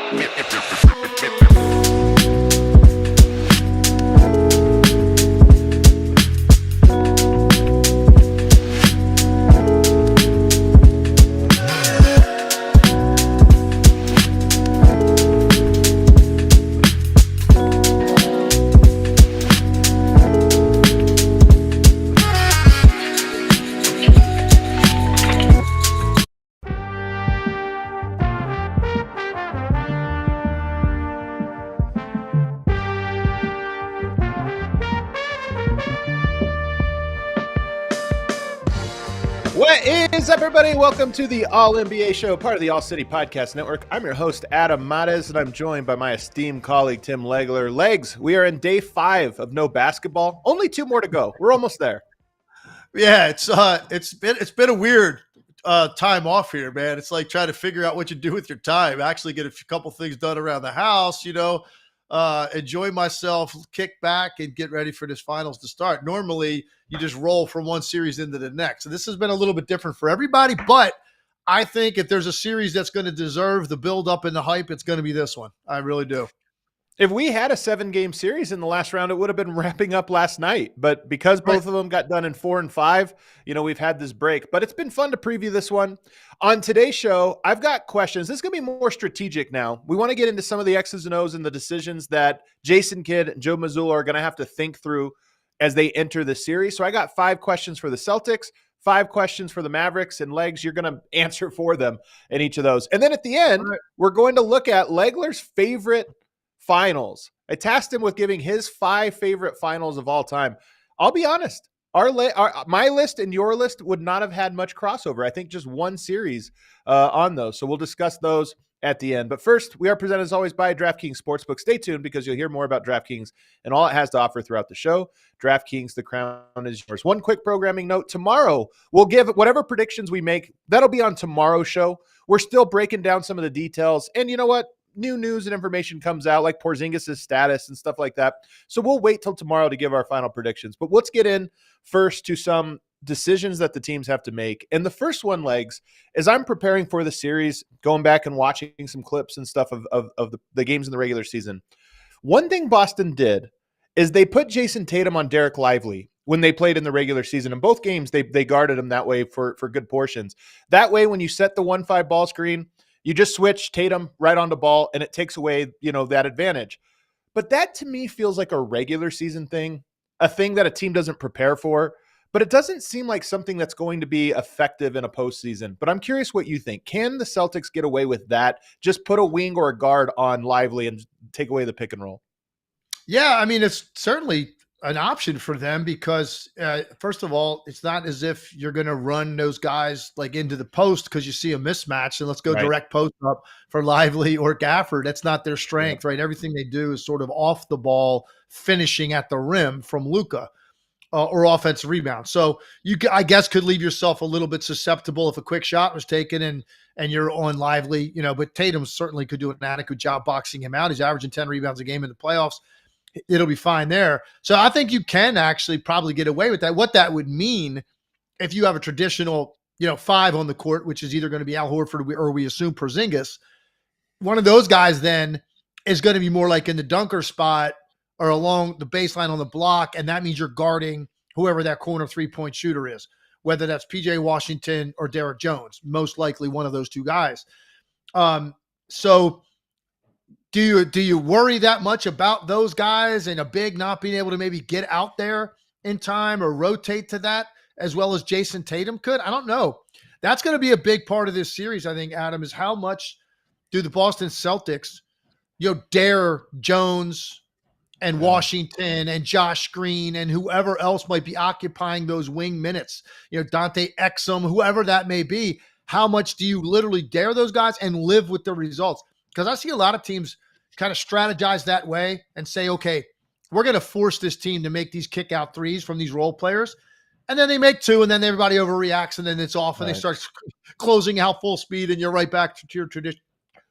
What is up, everybody? Welcome to the All-NBA Show, part of the All-City Podcast Network. I'm your host, Adam Mares, and I'm joined by my esteemed colleague, Tim Legler. Legs, we are in day 5 of no basketball. Only 2 more to go. We're almost there. Yeah, it's been a weird time off here, man. It's like trying to figure out what you do with your time. Actually get a couple things done around the house, enjoy myself, kick back, and get ready for this finals to start. Normally, you just roll from one series into the next. So this has been a little bit different for everybody, but I think if there's a series that's going to deserve the build-up and the hype, it's going to be this one. I really do. If we had a 7-game series in the last round, it would have been wrapping up last night. But because both of them got done in 4 and 5, we've had this break. But it's been fun to preview this one. On today's show, I've got questions. This is going to be more strategic now. We want to get into some of the X's and O's and the decisions that Jason Kidd and Joe Mazzulla are going to have to think through as they enter the series. So I got 5 questions for the Celtics, 5 questions for the Mavericks, and Legs, you're going to answer for them in each of those. And then at the end, we're going to look at Legler's favorite finals. I tasked him with giving his 5 favorite finals of all time. I'll be honest, my list and your list would not have had much crossover. I think just one series on those. So we'll discuss those at the end. But first, we are presented as always by DraftKings Sportsbook. Stay tuned because you'll hear more about DraftKings and all it has to offer throughout the show. DraftKings, the crown is yours. One quick programming note. Tomorrow, we'll give whatever predictions we make. That'll be on tomorrow's show. We're still breaking down some of the details. And you know what? New news and information comes out like Porzingis' status and stuff like that. So we'll wait till tomorrow to give our final predictions. But let's get in first to some decisions that the teams have to make. And the first one, Legs, is I'm preparing for the series, going back and watching some clips and stuff of the games in the regular season. One thing Boston did is they put Jason Tatum on Derek Lively when they played in the regular season. In both games, they guarded him that way for good portions. That way, when you set the 1-5 ball screen, you just switch Tatum right on the ball, and it takes away, that advantage. But that, to me, feels like a regular season thing, a thing that a team doesn't prepare for. But it doesn't seem like something that's going to be effective in a postseason. But I'm curious what you think. Can the Celtics get away with that? Just put a wing or a guard on Lively and take away the pick and roll. Yeah, I mean, it's certainly an option for them because, first of all, it's not as if you're going to run those guys like into the post because you see a mismatch and let's go direct post up for Lively or Gafford. That's not their strength, right? Everything they do is sort of off the ball, finishing at the rim from Luka or offensive rebound. So you, I guess, could leave yourself a little bit susceptible if a quick shot was taken and you're on Lively, but Tatum certainly could do an adequate job boxing him out. He's averaging 10 rebounds a game in the playoffs. It'll be fine there. So I think you can actually probably get away with that. What that would mean if you have a traditional, 5 on the court, which is either going to be Al Horford or we assume Porzingis, one of those guys then is going to be more like in the dunker spot or along the baseline on the block. And that means you're guarding whoever that corner 3-point shooter is, whether that's PJ Washington or Derek Jones, most likely one of those two guys. So do you worry that much about those guys and a big not being able to maybe get out there in time or rotate to that as well as Jason Tatum could? I don't know. That's going to be a big part of this series, I think, Adam, is how much do the Boston Celtics, dare Jones and Washington and Josh Green and whoever else might be occupying those wing minutes, Dante Exum, whoever that may be. How much do you literally dare those guys and live with the results? Because I see a lot of teams kind of strategize that way and say, okay, we're going to force this team to make these kick out threes from these role players. And then they make 2 and then everybody overreacts and then it's off and they start closing out full speed and you're right back to your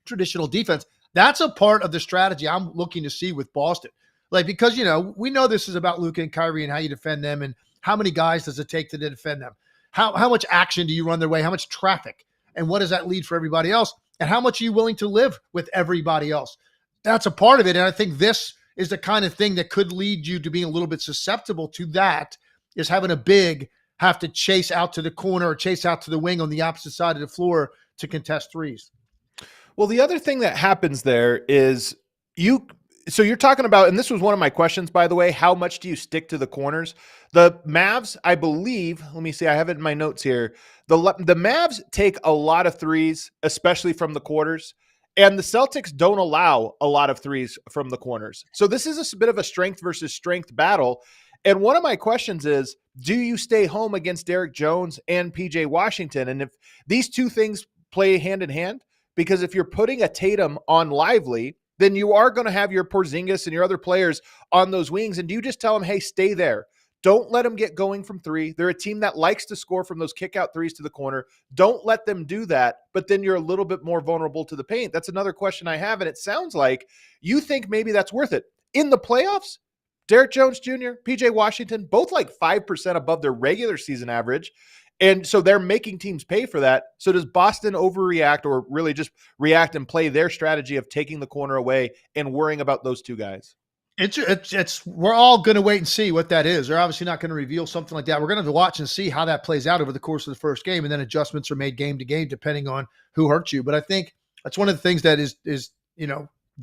traditional defense. That's a part of the strategy I'm looking to see with Boston. Because, we know this is about Luka and Kyrie and how you defend them and how many guys does it take to defend them? How much action do you run their way? How much traffic? And what does that lead for everybody else? And how much are you willing to live with everybody else? That's a part of it. And I think this is the kind of thing that could lead you to being a little bit susceptible to that, is having a big have to chase out to the corner or chase out to the wing on the opposite side of the floor to contest threes. Well, the other thing that happens there is so you're talking about, and this was one of my questions, by the way, how much do you stick to the corners? The Mavs, I believe, let me see, I have it in my notes here. The Mavs take a lot of threes, especially from the quarters, and the Celtics don't allow a lot of threes from the corners. So this is a bit of a strength versus strength battle. And one of my questions is, do you stay home against Derek Jones and PJ Washington? And if these two things play hand in hand, because if you're putting a Tatum on Lively, then you are going to have your Porzingis and your other players on those wings. And do you just tell them, hey, stay there? Don't let them get going from three. They're a team that likes to score from those kick out threes to the corner. Don't let them do that, but then you're a little bit more vulnerable to the paint. That's another question I have, and it sounds like you think maybe that's worth it. In the playoffs, Derek Jones Jr., PJ Washington, both like 5% above their regular season average. And so they're making teams pay for that. So does Boston overreact, or really just react and play their strategy of taking the corner away and worrying about those two guys? It's we're all going to wait and see what that is. They're obviously not going to reveal something like that. We're going to have to watch and see how that plays out over the course of the first game, and then adjustments are made game to game depending on who hurts you. But I think that's one of the things that is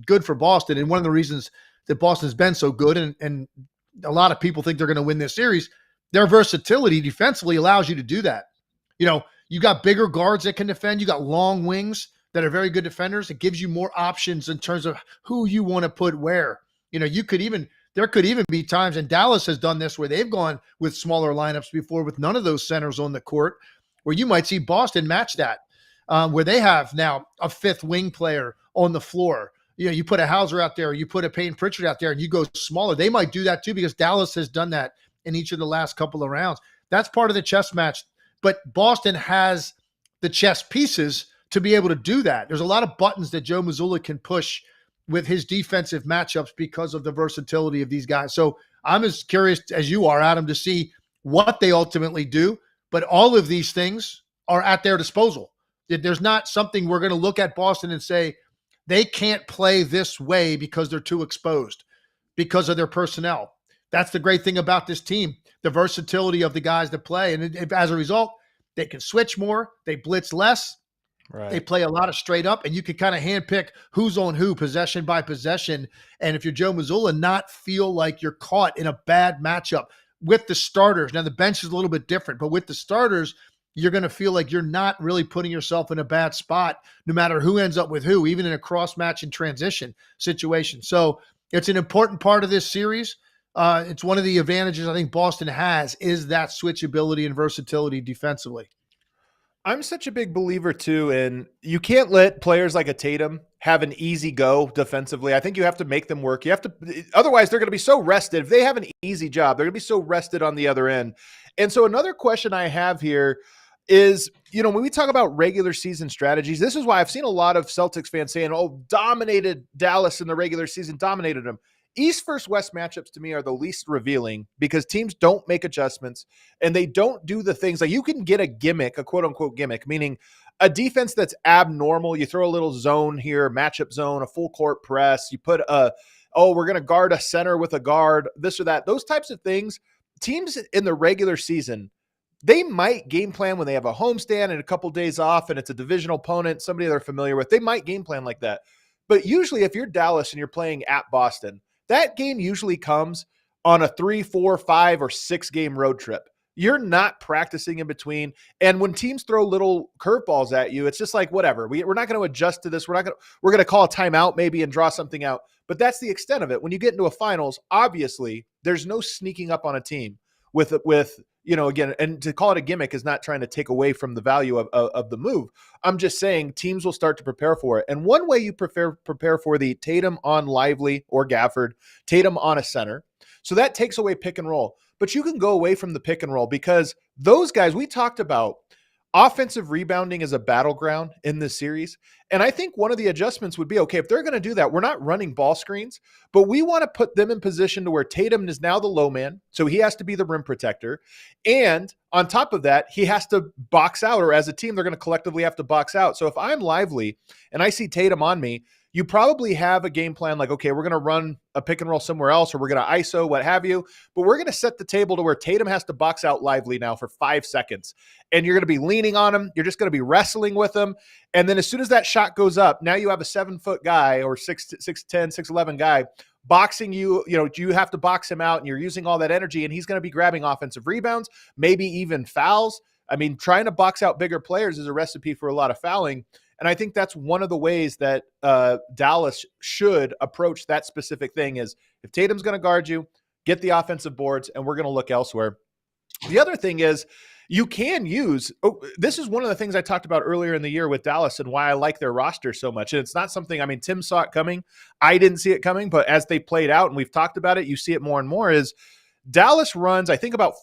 good for Boston, and one of the reasons that Boston's been so good, and a lot of people think they're going to win this series. Their versatility defensively allows you to do that. You got bigger guards that can defend. You got long wings that are very good defenders. It gives you more options in terms of who you want to put where. There could even be times, and Dallas has done this, where they've gone with smaller lineups before with none of those centers on the court, where you might see Boston match that, where they have now a fifth wing player on the floor. You put a Hauser out there, you put a Payton Pritchard out there, and you go smaller. They might do that too, because Dallas has done that in each of the last couple of rounds. That's part of the chess match. But Boston has the chess pieces to be able to do that. There's a lot of buttons that Joe Mazzulla can push with his defensive matchups because of the versatility of these guys. So I'm as curious as you are, Adam, to see what they ultimately do. But all of these things are at their disposal. There's not something we're going to look at Boston and say, they can't play this way because they're too exposed, because of their personnel. That's the great thing about this team, the versatility of the guys that play. And as a result, they can switch more, they blitz less, right. They play a lot of straight up, and you can kind of handpick who's on who, possession by possession. And if you're Joe Mazzulla, not feel like you're caught in a bad matchup with the starters. Now, the bench is a little bit different, but with the starters, you're going to feel like you're not really putting yourself in a bad spot, no matter who ends up with who, even in a cross-match and transition situation. So it's an important part of this series. It's one of the advantages I think Boston has, is that switchability and versatility defensively. I'm such a big believer too, and you can't let players like a Tatum have an easy go defensively. I think you have to make them work. Otherwise they're going to be so rested. If they have an easy job, they're going to be so rested on the other end. And so another question I have here is, when we talk about regular season strategies, this is why I've seen a lot of Celtics fans saying, dominated Dallas in the regular season, dominated them. East versus West matchups to me are the least revealing, because teams don't make adjustments and they don't do the things like, you can get a gimmick, a quote unquote gimmick, meaning a defense that's abnormal. You throw a little zone here, matchup zone, a full court press. You put we're going to guard a center with a guard, this or that. Those types of things, teams in the regular season, they might game plan when they have a homestand and a couple days off and it's a divisional opponent, somebody they're familiar with. They might game plan like that. But usually if you're Dallas and you're playing at Boston, that game usually comes on a 3, 4, 5, or 6 game road trip. You're not practicing in between. And when teams throw little curveballs at you, it's just like, whatever. We're not going to adjust to this. We're going to call a timeout maybe and draw something out. But that's the extent of it. When you get into a finals, obviously there's no sneaking up on a team with again, and to call it a gimmick is not trying to take away from the value of the move. I'm just saying teams will start to prepare for it. And one way you prepare for the Tatum on Lively or Gafford, Tatum on a center. So that takes away pick and roll. But you can go away from the pick and roll, because those guys we talked about offensive rebounding is a battleground in this series. And I think one of the adjustments would be, okay, if they're going to do that, we're not running ball screens, but we want to put them in position to where Tatum is now the low man. So he has to be the rim protector. And on top of that, he has to box out, or as a team, they're going to collectively have to box out. So if I'm Lively and I see Tatum on me, you probably have a game plan like, okay, we're going to run a pick and roll somewhere else, or we're going to ISO, what have you. But we're going to set the table to where Tatum has to box out Lively now for 5 seconds. And you're going to be leaning on him. You're just going to be wrestling with him. And then as soon as that shot goes up, now you have a 7-foot guy or 6'10", 6'11" guy boxing you. You know, you have to box him out, and you're using all that energy, and he's going to be grabbing offensive rebounds, maybe even fouls. I mean, trying to box out bigger players is a recipe for a lot of fouling. And I think that's one of the ways that Dallas should approach that specific thing is if Tatum's going to guard you, get the offensive boards, and we're going to look elsewhere. The other thing is you can use this is one of the things I talked about earlier in the year with Dallas and why I like their roster so much. And it's not something, I mean, Tim saw it coming. I didn't see it coming, but as they played out and we've talked about it, you see it more and more is Dallas runs, I think, about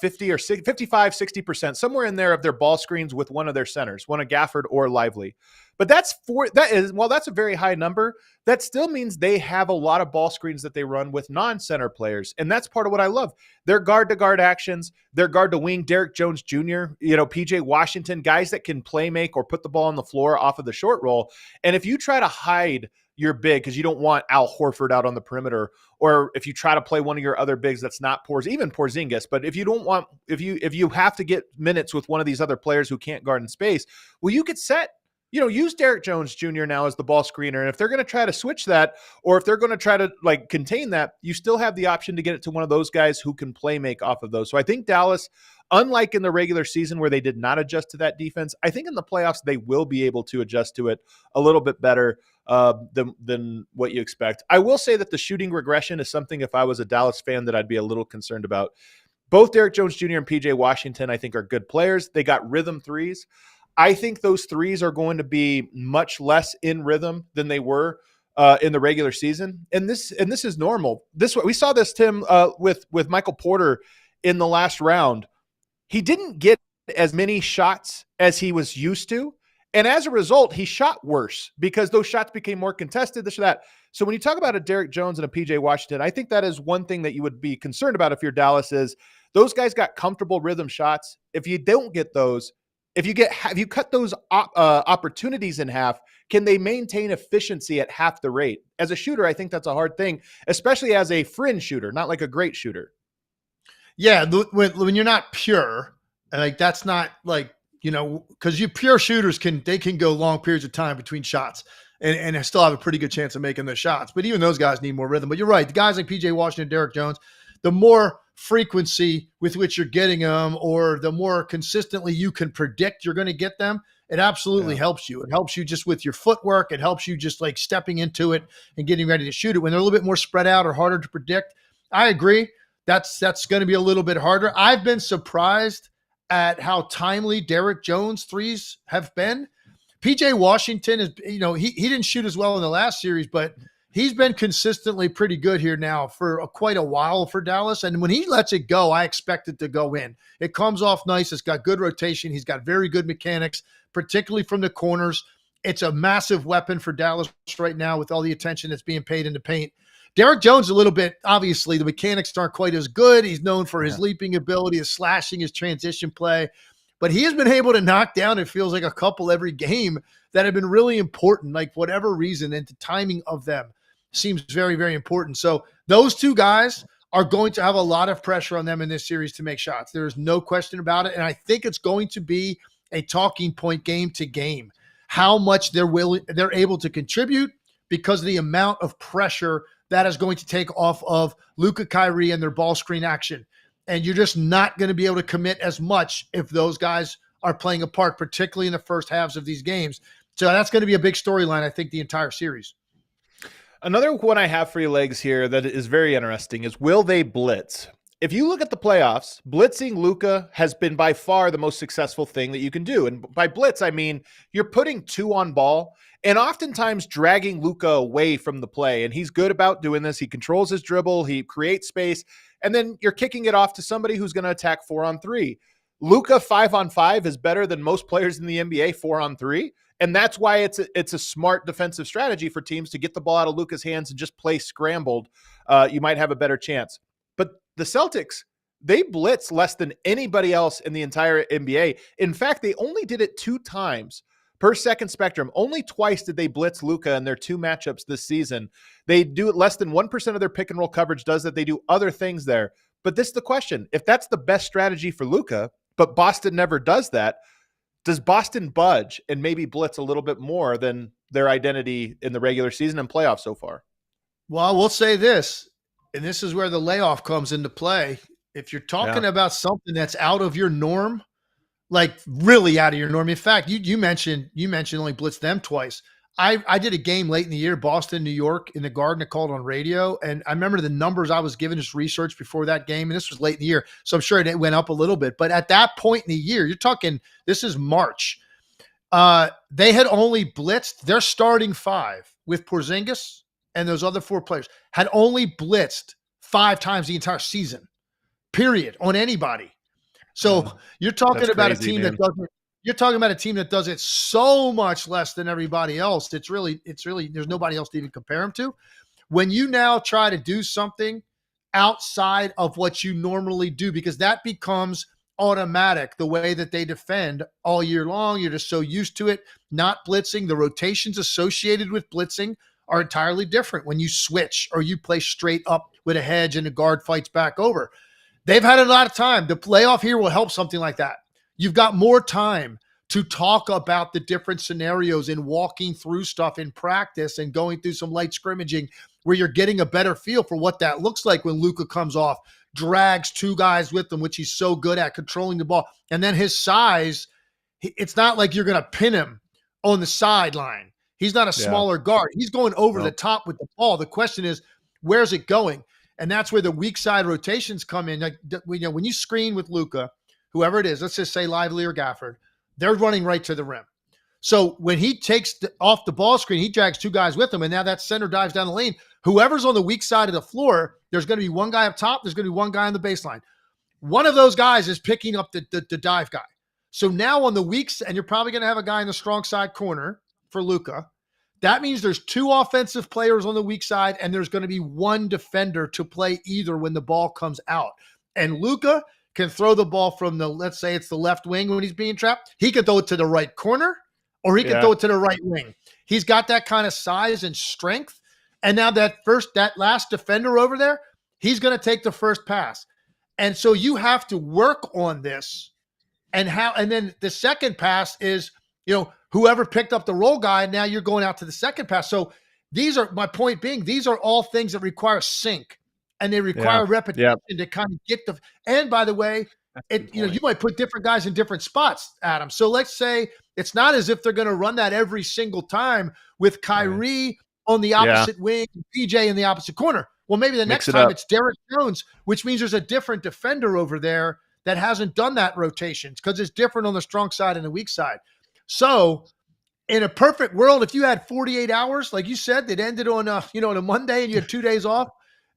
50 or 55, 60%, somewhere in there of their ball screens with one of their centers, one of Gafford or Lively. But that's a very high number. That still means they have a lot of ball screens that they run with non-center players. And that's part of what I love. Their guard-to-guard actions, their guard-to-wing, Derek Jones Jr., PJ Washington, guys that can play make or put the ball on the floor off of the short roll. And if you try to hide your big because you don't want Al Horford out on the perimeter, or if you try to play one of your other bigs that's not even Porzingis, but if you have to get minutes with one of these other players who can't guard in space, well, you could use Derek Jones Jr. now as the ball screener. And if they're going to try to switch that, or if they're going to try to contain that, you still have the option to get it to one of those guys who can play make off of those. So I think Dallas, unlike in the regular season where they did not adjust to that defense, I think in the playoffs they will be able to adjust to it a little bit better than what you expect. I will say that the shooting regression is something, if I was a Dallas fan, that I'd be a little concerned about. Both Derek Jones Jr. and PJ Washington, I think, are good players. They got rhythm threes. I think those threes are going to be much less in rhythm than they were in the regular season. And this is normal. We saw this, Tim, with Michael Porter in the last round. He didn't get as many shots as he was used to. And as a result, he shot worse because those shots became more contested, this or that. So when you talk about a Derek Jones and a PJ Washington, I think that is one thing that you would be concerned about if you're Dallas is those guys got comfortable rhythm shots. If you don't get those, if you cut those opportunities in half, can they maintain efficiency at half the rate? As a shooter, I think that's a hard thing, especially as a fringe shooter, not like a great shooter. Yeah, when you're not pure, that's not because pure shooters can go long periods of time between shots and still have a pretty good chance of making those shots. But even those guys need more rhythm. But you're right. The guys like PJ Washington, Derek Jones, the more frequency with which you're getting them, or the more consistently you can predict you're going to get them, it absolutely helps you. It helps you just with your footwork. It helps you just stepping into it and getting ready to shoot it. When they're a little bit more spread out or harder to predict, I agree. That's going to be a little bit harder. I've been surprised at how timely Derek Jones threes have been. PJ Washington is, he didn't shoot as well in the last series, but he's been consistently pretty good here now for quite a while for Dallas. And when he lets it go, I expect it to go in. It comes off nice. It's got good rotation. He's got very good mechanics, particularly from the corners. It's a massive weapon for Dallas right now with all the attention that's being paid in the paint. Derek Jones, a little bit, obviously, the mechanics aren't quite as good. He's known for his leaping ability, his slashing, his transition play. But he has been able to knock down, it feels like, a couple every game that have been really important, whatever reason, and the timing of them seems very, very important. So those two guys are going to have a lot of pressure on them in this series to make shots. There is no question about it. And I think it's going to be a talking point game to game, how much they're able to contribute because of the amount of pressure that is going to take off of Luka, Kyrie, and their ball screen action. And you're just not going to be able to commit as much if those guys are playing a part, particularly in the first halves of these games. So that's going to be a big storyline, I think, the entire series. Another one I have for you, Legs, here that is very interesting is, will they blitz? If you look at the playoffs, blitzing Luka has been by far the most successful thing that you can do. And by blitz, I mean you're putting two on ball and oftentimes dragging Luka away from the play. And he's good about doing this. He controls his dribble. He creates space. And then you're kicking it off to somebody who's going to attack 4-on-3. Luka 5-on-5 is better than most players in the NBA 4-on-3. And that's why it's a smart defensive strategy for teams to get the ball out of Luka's hands and just play scrambled. You might have a better chance. But the Celtics, they blitz less than anybody else in the entire NBA. In fact, they only did it 2 times per second spectrum. Only twice did they blitz Luka in their 2 matchups this season. They do it less than 1% of their pick and roll coverage does that. They do other things there. But this is the question. If that's the best strategy for Luka, but Boston never does that, does Boston budge and maybe blitz a little bit more than their identity in the regular season and playoffs so far? Well, I will say this, and this is where the layoff comes into play. If you're talking about something that's out of your norm, like really out of your norm. In fact, you mentioned only blitzed them twice. I did a game late in the year, Boston, New York, in the Garden. I called on radio, and I remember the numbers I was given as research before that game, and this was late in the year, so I'm sure it went up a little bit. But at that point in the year, you're talking, this is March. They had only blitzed their starting 5 with Porzingis and those other 4 players had only blitzed 5 times the entire season, period, on anybody. So you're talking about crazy, a team man. that doesn't. You're talking about a team that does it so much less than everybody else. It's really, there's nobody else to even compare them to. When you now try to do something outside of what you normally do, because that becomes automatic, the way that they defend all year long, you're just so used to it, not blitzing. The rotations associated with blitzing are entirely different when you switch or you play straight up with a hedge and the guard fights back over. They've had a lot of time. The playoff here will help something like that. You've got more time to talk about the different scenarios and walking through stuff in practice and going through some light scrimmaging where you're getting a better feel for what that looks like when Luka comes off, drags 2 guys with him, which he's so good at controlling the ball. And then his size, it's not like you're going to pin him on the sideline. He's not a smaller guard. He's going over the top with the ball. The question is, where's it going? And that's where the weak side rotations come in. Like, when you screen with Luka, whoever it is, let's just say Lively or Gafford, they're running right to the rim. So when he takes off the ball screen, he drags 2 guys with him, and now that center dives down the lane. Whoever's on the weak side of the floor, there's going to be 1 guy up top, there's going to be 1 guy on the baseline. One of those guys is picking up the dive guy. So now on the weak side, and you're probably going to have a guy in the strong side corner for Luka. That means there's 2 offensive players on the weak side, and there's going to be 1 defender to play either when the ball comes out. And Luka can throw the ball from let's say it's the left wing when he's being trapped. He can throw it to the right corner, or he can throw it to the right wing. He's got that kind of size and strength. And now that last defender over there, he's going to take the first pass. And so you have to work on this. And then the second pass is, whoever picked up the roll guy, now you're going out to the second pass. So my point being, these are all things that require sync. And they require repetition to kind of get and by the way, you might put different guys in different spots, Adam. So let's say it's not as if they're going to run that every single time with Kyrie on the opposite wing, and PJ in the opposite corner. Well, maybe the next time it's Derek Jones, which means there's a different defender over there that hasn't done that rotation because it's different on the strong side and the weak side. So in a perfect world, if you had 48 hours, like you said, that ended on on a Monday and you had 2 days off,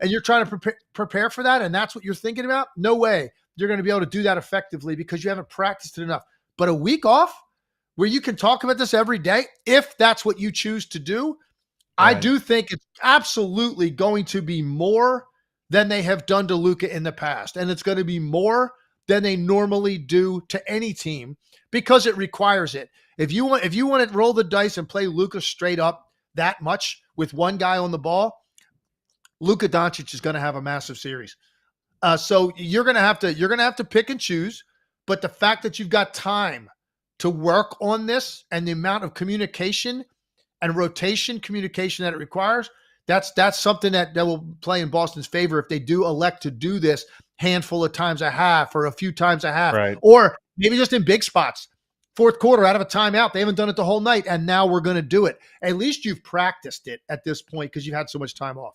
and you're trying to prepare for that, and that's what you're thinking about, no way you're going to be able to do that effectively because you haven't practiced it enough. But a week off where you can talk about this every day, if that's what you choose to do, I do think it's absolutely going to be more than they have done to Luka in the past. And it's going to be more than they normally do to any team because it requires it. If you want to roll the dice and play Luka straight up that much with 1 guy on the ball, Luka Doncic is going to have a massive series. So you're going to have to pick and choose, but the fact that you've got time to work on this and the amount of communication and rotation communication that it requires, that's something that will play in Boston's favor if they do elect to do this handful of times a half or a few times a half, or maybe just in big spots. 4th quarter out of a timeout. They haven't done it the whole night, and now we're going to do it. At least you've practiced it at this point because you've had so much time off.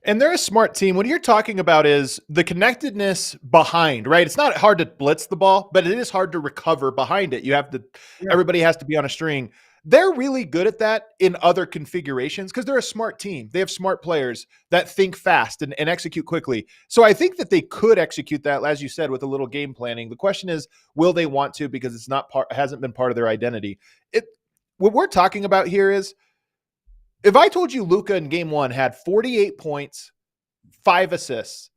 And they're a smart team. What you're talking about is the connectedness behind, right? It's not hard to blitz the ball, but it is hard to recover behind it. You have to, everybody has to be on a string. They're really good at that in other configurations because they're a smart team. They have smart players that think fast and execute quickly. So I think that they could execute that, as you said, with a little game planning. The question is, will they want to? Because it's not hasn't been part of their identity. What we're talking about here is, if I told you Luka in game one had 48 points, 5 assists,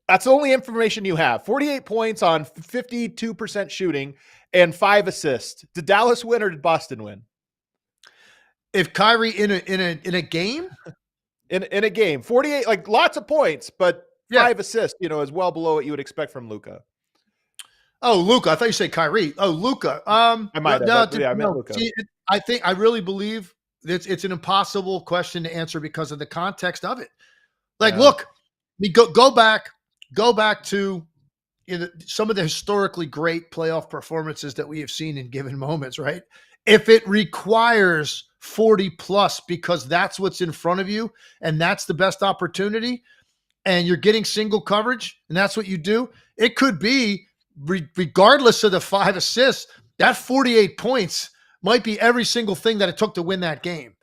that's the only information you have. 48 points on 52% shooting and 5 assists. Did Dallas win or did Boston win? If Kyrie in a game? in a game. 48, like lots of points, but 5 assists, is well below what you would expect from Luka. Oh, Luka. I thought you said Kyrie. Oh, Luka. I might have. I meant Luka. See, I really believe it's an impossible question to answer because of the context of it. Like, look, go back to some of the historically great playoff performances that we have seen in given moments, right? If it requires 40 plus because that's what's in front of you and that's the best opportunity and you're getting single coverage and that's what you do, it could be, regardless of the 5 assists, that 48 points might be every single thing that it took to win that game.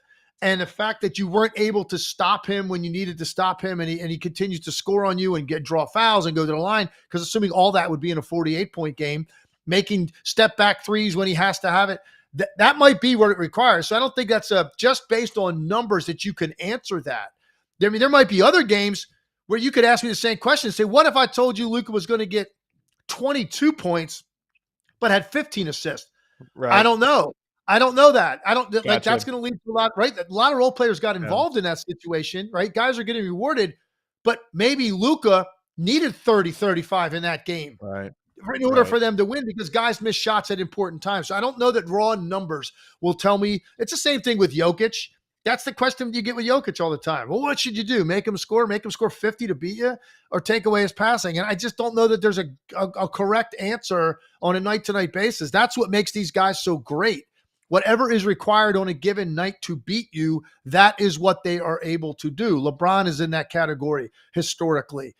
And the fact that you weren't able to stop him when you needed to stop him, and he continues to score on you and draw fouls and go to the line, because assuming all that would be in a 48-point game, making step-back threes when he has to have it, that might be what it requires. So I don't think that's just based on numbers that you can answer that. I mean, there might be other games where you could ask me the same question and say, what if I told you Luka was going to get 22 points but had 15 assists? Right. I don't know. I don't know that. I don't like that's going to lead to a lot, right? A lot of role players got involved in that situation, right? Guys are getting rewarded, but maybe Luka needed 30, 35 in that game. Right. In order for them to win, because guys miss shots at important times. So I don't know that raw numbers will tell me. It's the same thing with Jokic. That's the question you get with Jokic all the time. Well, what should you do? Make him score 50 to beat you, or take away his passing? And I just don't know that there's a correct answer on a night-to-night basis. That's what makes these guys so great. Whatever is required on a given night to beat you, that is what they are able to do. LeBron is in that category historically.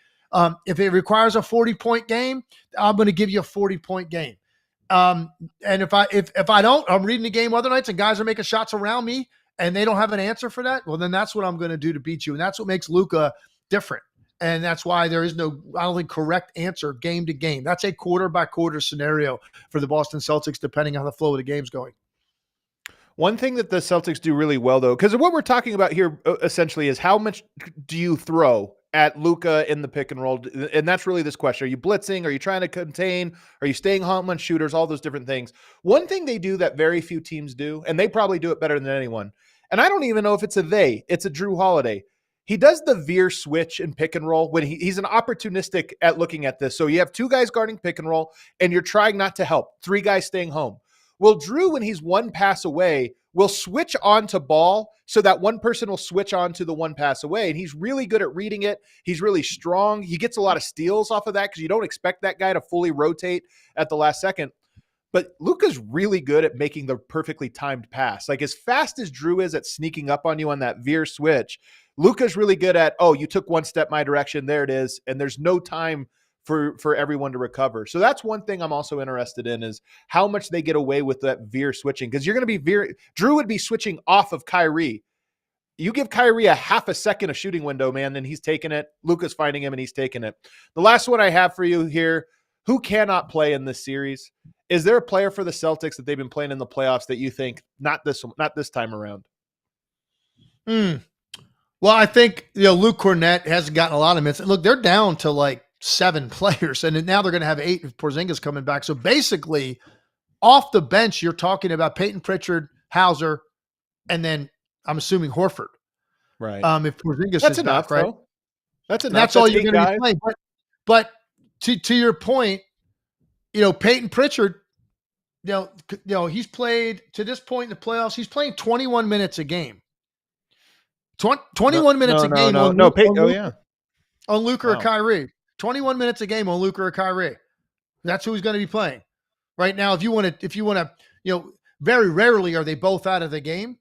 If it requires a 40-point game, I'm going to give you a 40-point game. And if I don't, I'm reading the game other nights and guys are making shots around me and they don't have an answer for that, well, then that's what I'm going to do to beat you. And that's what makes Luka different. And that's why there is no, I don't think, correct answer game to game. That's a quarter-by-quarter scenario for the Boston Celtics, depending on the flow of the game's going. One thing that the Celtics do really well, though, because what we're talking about here essentially is how much do you throw at Luka in the pick and roll? And that's really this question. Are you blitzing? Are you trying to contain? Are you staying home on shooters? All those different things. One thing they do that very few teams do, and they probably do it better than anyone, and I don't even know if it's a Drew Holiday. He does the veer switch and pick and roll when he's an opportunistic at looking at this. So you have 2 guys guarding pick and roll, and you're trying not to help. 3 guys staying home. Well, Drew, when he's 1 pass away, will switch on to ball so that one person will switch on to the 1 pass away. And he's really good at reading it. He's really strong. He gets a lot of steals off of that because you don't expect that guy to fully rotate at the last second. But Luka's really good at making the perfectly timed pass. Like, as fast as Drew is at sneaking up on you on that veer switch, Luka's really good at, oh, you took 1 step my direction, there it is, and there's no time for everyone to recover. So that's one thing I'm also interested in, is how much they get away with that veer switching. Because you're going to be Drew would be switching off of Kyrie. You give Kyrie a half a second of shooting window, man, then he's taking it. Luka's finding him and he's taking it. The last one I have for you here, who cannot play in this series? Is there a player for the Celtics that they've been playing in the playoffs that you think not this time around? Well, I think, Luke Cornett hasn't gotten a lot of minutes. Look, they're down to like 7 players, and now they're going to have 8 if Porzingis coming back. So basically, off the bench, you're talking about Peyton Pritchard, Hauser, and then I'm assuming Horford. Right. If Porzingis that's is enough, back, right? Though. That's enough. That's all you're going to be playing. But to your point, Peyton Pritchard, he's played to this point in the playoffs. He's playing 21 minutes a game. 21 minutes a game. On Luka or Kyrie. 21 minutes a game on Luka or Kyrie. That's who he's going to be playing right now. If you want to, very rarely are they both out of the game,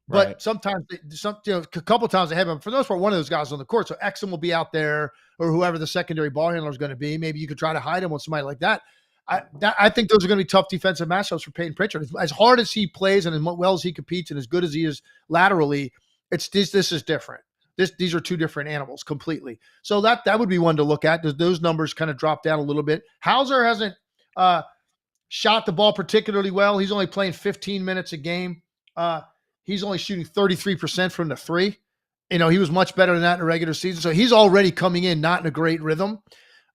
but right. Sometimes a couple times they have him. For the most part, one of those guys on the court. So Exum will be out there, or whoever the secondary ball handler is going to be. Maybe you could try to hide him with somebody like that. I think those are going to be tough defensive matchups for Peyton Pritchard. As hard as he plays and as well as he competes and as good as he is laterally, this is different. These are two different animals completely. So that would be one to look at. Those numbers kind of drop down a little bit. Hauser hasn't shot the ball particularly well. He's only playing 15 minutes a game. He's only shooting 33% from the three. He was much better than that in the regular season. So he's already coming in not in a great rhythm.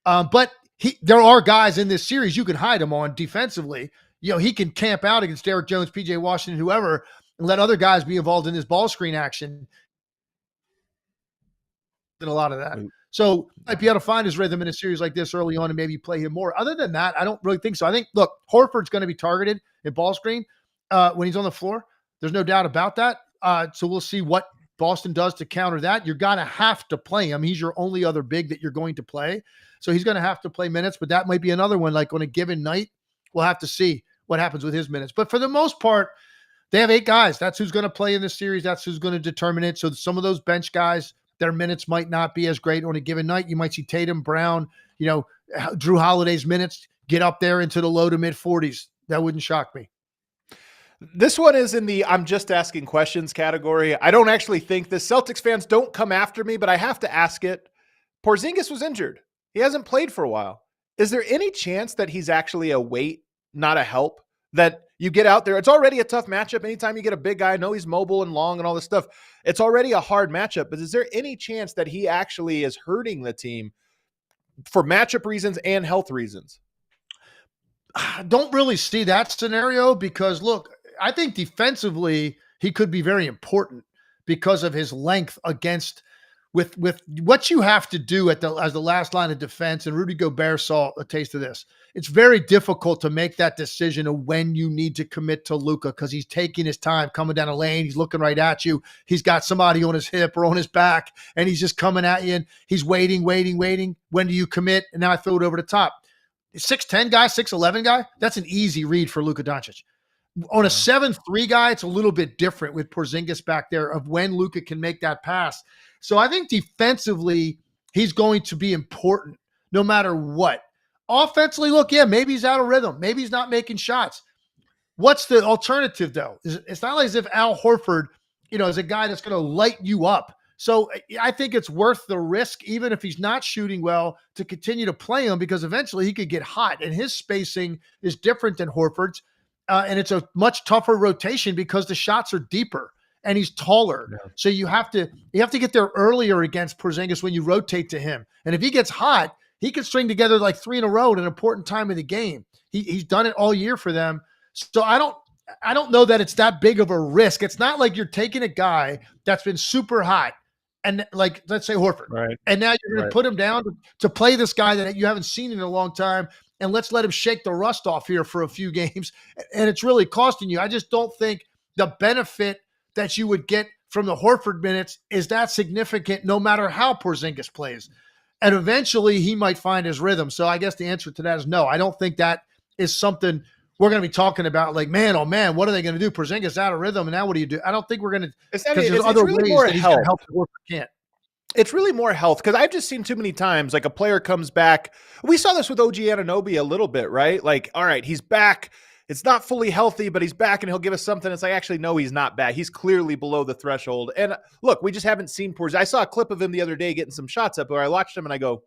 But there are guys in this series you can hide him on defensively. He can camp out against Derrick Jones, PJ Washington, whoever, and let other guys be involved in this ball screen action. And a lot of that. So might be able to find his rhythm in a series like this early on and maybe play him more. Other than that, I don't really think so. I think, look, Horford's going to be targeted in ball screen when he's on the floor. There's no doubt about that. So we'll see what Boston does to counter that. You're going to have to play him. He's your only other big that you're going to play. So he's going to have to play minutes, but that might be another one. Like on a given night, we'll have to see what happens with his minutes. But for the most part, they have 8 guys. That's who's going to play in this series. That's who's going to determine it. So some of those bench guys, their minutes might not be as great on a given night. You might see Tatum, Brown, Drew Holiday's minutes get up there into the low to mid 40s. That wouldn't shock me. This one is in the I'm just asking questions category. I don't actually think this. Celtics fans don't come after me, but I have to ask it. Porzingis was injured. He hasn't played for a while. Is there any chance that he's actually a weight, not a help? That you get out there, it's already a tough matchup. Anytime you get a big guy, I know he's mobile and long and all this stuff. It's already a hard matchup, but is there any chance that he actually is hurting the team for matchup reasons and health reasons? I don't really see that scenario because, look, I think defensively he could be very important because of his length against with what you have to do as the last line of defense. And Rudy Gobert saw a taste of this. It's very difficult to make that decision of when you need to commit to Luka because he's taking his time coming down a lane. He's looking right at you. He's got somebody on his hip or on his back, and he's just coming at you, and he's waiting. When do you commit? And now I throw it over the top. 6'10 guy, 6'11 guy, that's an easy read for Luka Doncic. On a 7'3 guy, it's a little bit different with Porzingis back there of when Luka can make that pass. So I think defensively, he's going to be important no matter what. Offensively, look, yeah, maybe he's out of rhythm. Maybe he's not making shots. What's the alternative, though? It's not like as if Al Horford, is a guy that's going to light you up. So I think it's worth the risk, even if he's not shooting well, to continue to play him because eventually he could get hot. And his spacing is different than Horford's. And it's a much tougher rotation because the shots are deeper and he's taller. Yeah. So you have to get there earlier against Porzingis when you rotate to him. And if he gets hot, he can string together like 3 in a row at an important time of the game. He's done it all year for them. So I don't know that it's that big of a risk. It's not like you're taking a guy that's been super hot and like, let's say Horford. Right. And now you're going to put him down to play this guy that you haven't seen in a long time. And let's let him shake the rust off here for a few games. And it's really costing you. I just don't think the benefit that you would get from the Horford minutes is that significant no matter how Porzingis plays. And eventually he might find his rhythm. So I guess the answer to that is no. I don't think that is something we're going to be talking about like, man, oh man, what are they going to do? Porzingis out of rhythm. And now what do you do? I don't think we're going to, because there's other ways that he's going to help Horford can't. It's really more health because I've just seen too many times like a player comes back. We saw this with OG Anunoby a little bit, right? Like, all right, he's back. It's not fully healthy, but he's back and he'll give us something. It's like, actually, no, he's not back. He's clearly below the threshold. And look, we just haven't seen Porzingis. I saw a clip of him the other day getting some shots up where I watched him and I go,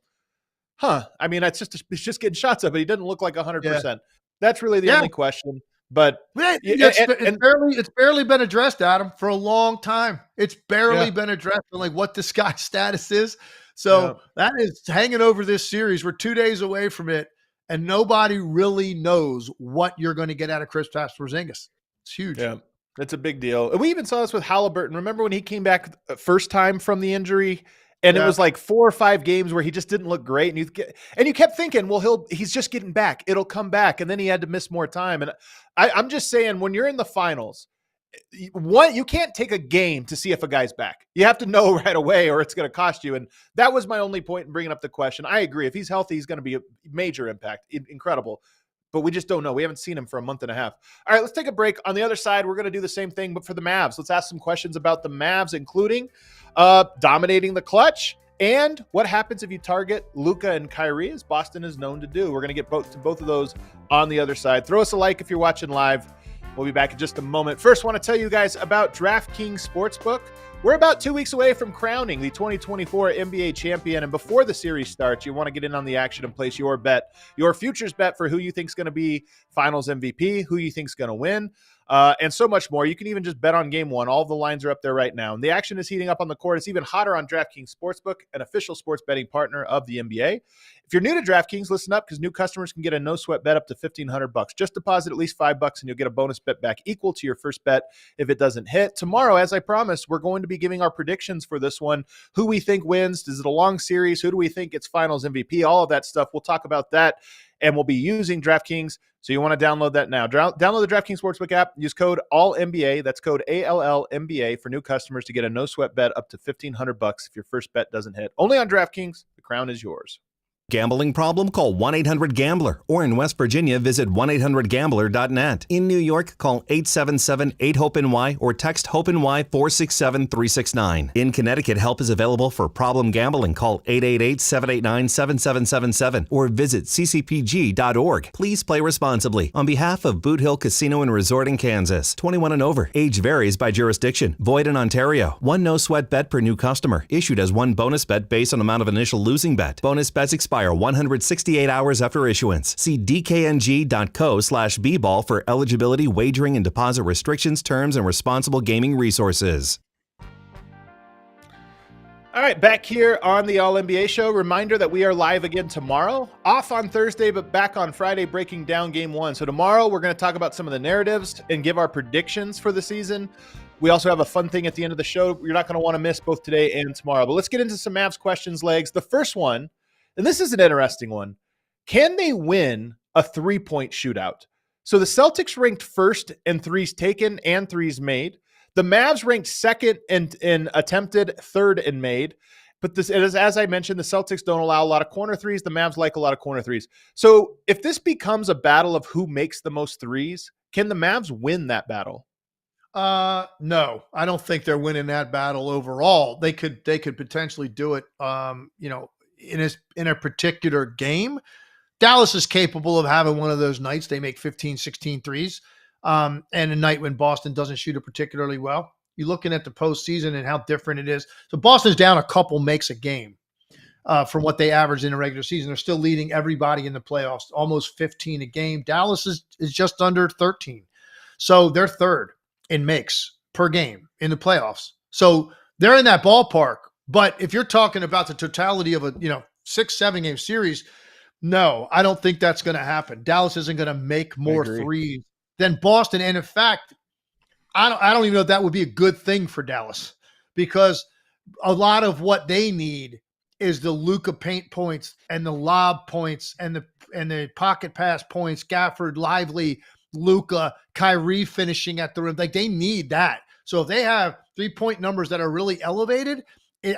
I mean, it's just getting shots up, but he doesn't look like 100%. Yeah. That's really the only question. But it's barely been addressed, Adam, for a long time. It's barely been addressed on like what this guy's status is. So that is hanging over this series. We're 2 days away from it, and nobody really knows what you're going to get out of Kristaps Porzingis. It's huge. Yeah, it's a big deal. And we even saw this with Halliburton. Remember when he came back first time from the injury? And it was like 4 or 5 games where he just didn't look great. And you kept thinking, well, he's just getting back. It'll come back. And then he had to miss more time. And I'm just saying, when you're in the finals, you can't take a game to see if a guy's back. You have to know right away or it's going to cost you. And that was my only point in bringing up the question. I agree. If he's healthy, he's going to be a major impact. Incredible. But we just don't know. We haven't seen him for a month and a half. All right, let's take a break. On the other side, we're going to do the same thing, but for the Mavs. Let's ask some questions about the Mavs, including dominating the clutch And what happens if you target Luka and Kyrie, as Boston is known to do? We're going to get both of those on the other side. Throw us a like if you're watching live. We'll be back in just a moment. First, I want to tell you guys about DraftKings Sportsbook. We're about 2 weeks away from crowning the 2024 NBA champion. And before the series starts, you want to get in on the action and place your bet, your futures bet for who you think is going to be finals MVP, who you think is going to win, and so much more. You can even just bet on game one. All the lines are up there right now. And the action is heating up on the court. It's even hotter on DraftKings Sportsbook, an official sports betting partner of the NBA. If you're new to DraftKings, listen up, because new customers can get a no-sweat bet up to $1,500. Just deposit at least $5 and you'll get a bonus bet back equal to your first bet if it doesn't hit. Tomorrow, as I promised, we're going to be giving our predictions for this one. Who we think wins. Is it a long series? Who do we think gets finals MVP? All of that stuff. We'll talk about that, and we'll be using DraftKings. So you want to download that now. Download the DraftKings Sportsbook app. Use code ALLNBA. That's code ALLNBA for new customers to get a no-sweat bet up to $1,500 if your first bet doesn't hit. Only on DraftKings. The crown is yours. Gambling problem? Call 1-800-GAMBLER. Or in West Virginia, visit 1-800-GAMBLER.net. In New York, call 877-8-HOPE-NY or text HOPE-NY 467-369. In Connecticut, help is available for problem gambling. Call 888-789-7777 or visit ccpg.org. Please play responsibly. On behalf of Boot Hill Casino and Resort in Kansas, 21 and over. Age varies by jurisdiction. Void in Ontario. One no-sweat bet per new customer. Issued as one bonus bet based on amount of initial losing bet. Bonus bets expire 168 hours after issuance. See dkng.co/bball for eligibility, wagering, and deposit restrictions, terms, and responsible gaming resources. All right, back here on the All NBA show. Reminder that we are live again tomorrow. Off on Thursday, but back on Friday, breaking down game one. So tomorrow, we're going to talk about some of the narratives and give our predictions for the season. We also have a fun thing at the end of the show you're not going to want to miss both today and tomorrow. But let's get into some Mavs questions, Legs. The first one, and this is an interesting one. Can they win a three-point shootout? So the Celtics ranked first in threes taken and threes made. The Mavs ranked second in attempted, third in made. But this is, as I mentioned, the Celtics don't allow a lot of corner threes. The Mavs like a lot of corner threes. So if this becomes a battle of who makes the most threes, can the Mavs win that battle? No, I don't think they're winning that battle overall. They could potentially do it, in a particular game. Dallas is capable of having one of those nights. They make 15, 16 threes. And a night when Boston doesn't shoot it particularly well. You're looking at the postseason and how different it is. So Boston's down a couple makes a game from what they averaged in a regular season. They're still leading everybody in the playoffs, almost 15 a game. Dallas is just under 13. So they're third in makes per game in the playoffs. So they're in that ballpark. But if you're talking about the totality of a 6-7 game series, no, I don't think that's going to happen. Dallas isn't going to make more threes than Boston. And in fact, I don't even know if that would be a good thing for Dallas, because a lot of what they need is the Luka paint points and the lob points and the pocket pass points, Gafford, Lively, Luka, Kyrie finishing at the rim. Like, they need that. So if they have 3-point numbers that are really elevated,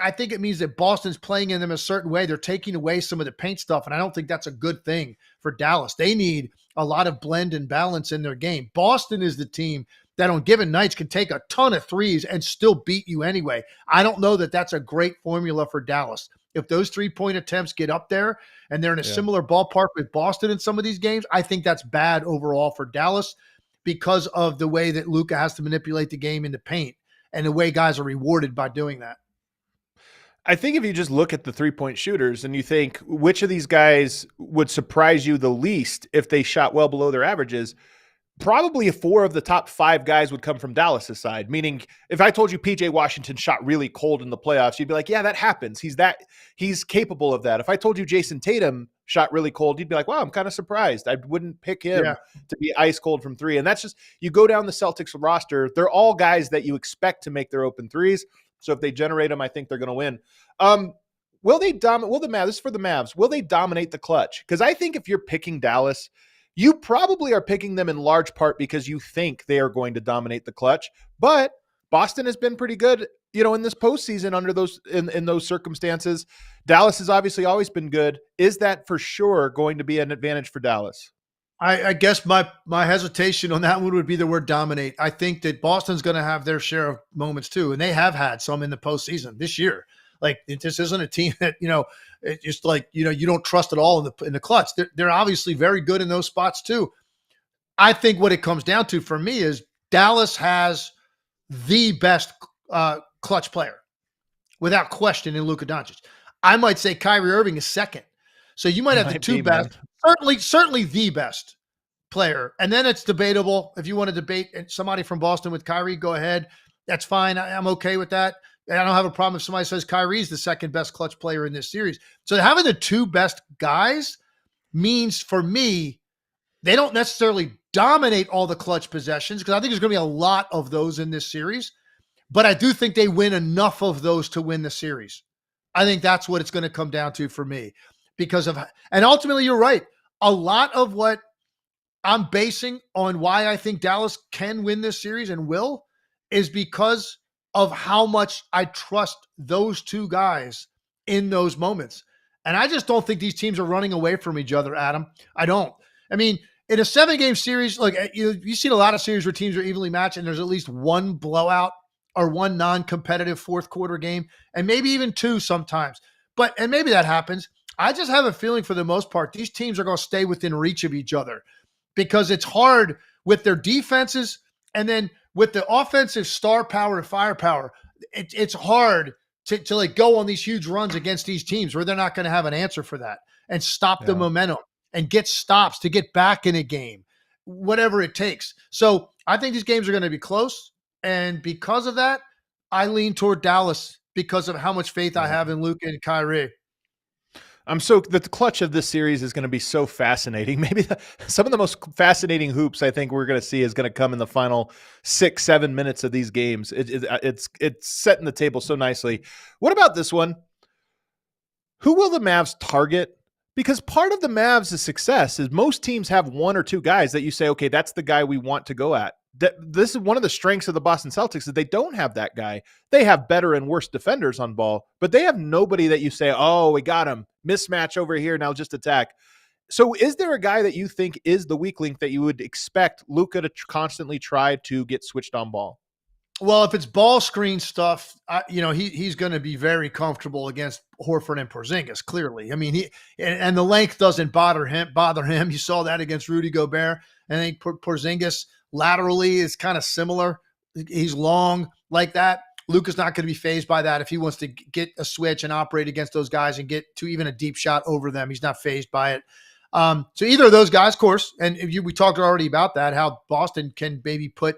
I think it means that Boston's playing in them a certain way. They're taking away some of the paint stuff, and I don't think that's a good thing for Dallas. They need a lot of blend and balance in their game. Boston is the team that on given nights can take a ton of threes and still beat you anyway. I don't know that that's a great formula for Dallas. If those 3-point attempts get up there and they're in a similar ballpark with Boston in some of these games, I think that's bad overall for Dallas because of the way that Luka has to manipulate the game in the paint and the way guys are rewarded by doing that. I think if you just look at the 3-point shooters and you think which of these guys would surprise you the least if they shot well below their averages, probably 4 of the top 5 guys would come from Dallas's side. Meaning, if I told you PJ Washington shot really cold in the playoffs, you'd be like, yeah, that happens. He's capable of that. If I told you Jason Tatum shot really cold, you'd be like, wow, I'm kind of surprised. I wouldn't pick him to be ice cold from 3. And that's just, you go down the Celtics roster, they're all guys that you expect to make their open threes. So if they generate them, I think they're going to win. Will the Mavs, this is for the Mavs, will they dominate the clutch? Because I think if you're picking Dallas, you probably are picking them in large part because you think they are going to dominate the clutch. But Boston has been pretty good, in this postseason under those in those circumstances. Dallas has obviously always been good. Is that for sure going to be an advantage for Dallas? I guess my hesitation on that one would be the word dominate. I think that Boston's going to have their share of moments too, and they have had some in the postseason this year. Like this isn't a team that, it's just like, you don't trust at all in the clutch. They're obviously very good in those spots too. I think what it comes down to for me is Dallas has the best clutch player without question in Luka Doncic. I might say Kyrie Irving is second. So you might have the two best, certainly the best player. And then it's debatable. If you want to debate somebody from Boston with Kyrie, go ahead. That's fine. I'm okay with that. And I don't have a problem if somebody says Kyrie's the second best clutch player in this series. So having the two best guys means, for me, they don't necessarily dominate all the clutch possessions, because I think there's going to be a lot of those in this series. But I do think they win enough of those to win the series. I think that's what it's going to come down to for me. And ultimately, you're right. A lot of what I'm basing on why I think Dallas can win this series and will is because of how much I trust those two guys in those moments. And I just don't think these teams are running away from each other, Adam. I don't. I mean, in a 7-game series, look, you've seen a lot of series where teams are evenly matched and there's at least one blowout or one non-competitive fourth quarter game, and maybe even two sometimes. And maybe that happens. I just have a feeling for the most part, these teams are going to stay within reach of each other, because it's hard with their defenses, and then with the offensive star power and firepower, it's hard to like go on these huge runs against these teams where they're not going to have an answer for that and stop the momentum and get stops to get back in a game, whatever it takes. So I think these games are going to be close. And because of that, I lean toward Dallas because of how much faith I have in Luka and Kyrie. The clutch of this series is going to be so fascinating. Maybe some of the most fascinating hoops I think we're going to see is going to come in the final 6-7 minutes of these games. It's setting the table so nicely. What about this one? Who will the Mavs target? Because part of the Mavs' success is most teams have one or two guys that you say, okay, that's the guy we want to go at. This is one of the strengths of the Boston Celtics, is they don't have that guy. They have better and worse defenders on ball, but they have nobody that you say, oh, we got him. Mismatch over here, now just attack. So is there a guy that you think is the weak link that you would expect Luka to constantly try to get switched on ball? Well, if it's ball screen stuff, he's going to be very comfortable against Horford and Porzingis, clearly. I mean, and the length doesn't bother him. You saw that against Rudy Gobert. I think Porzingis laterally is kind of similar. He's long like that. Luka's not going to be fazed by that. If he wants to get a switch and operate against those guys and get to even a deep shot over them, he's not fazed by it. So either of those guys, of course, and we talked already about that, how Boston can maybe put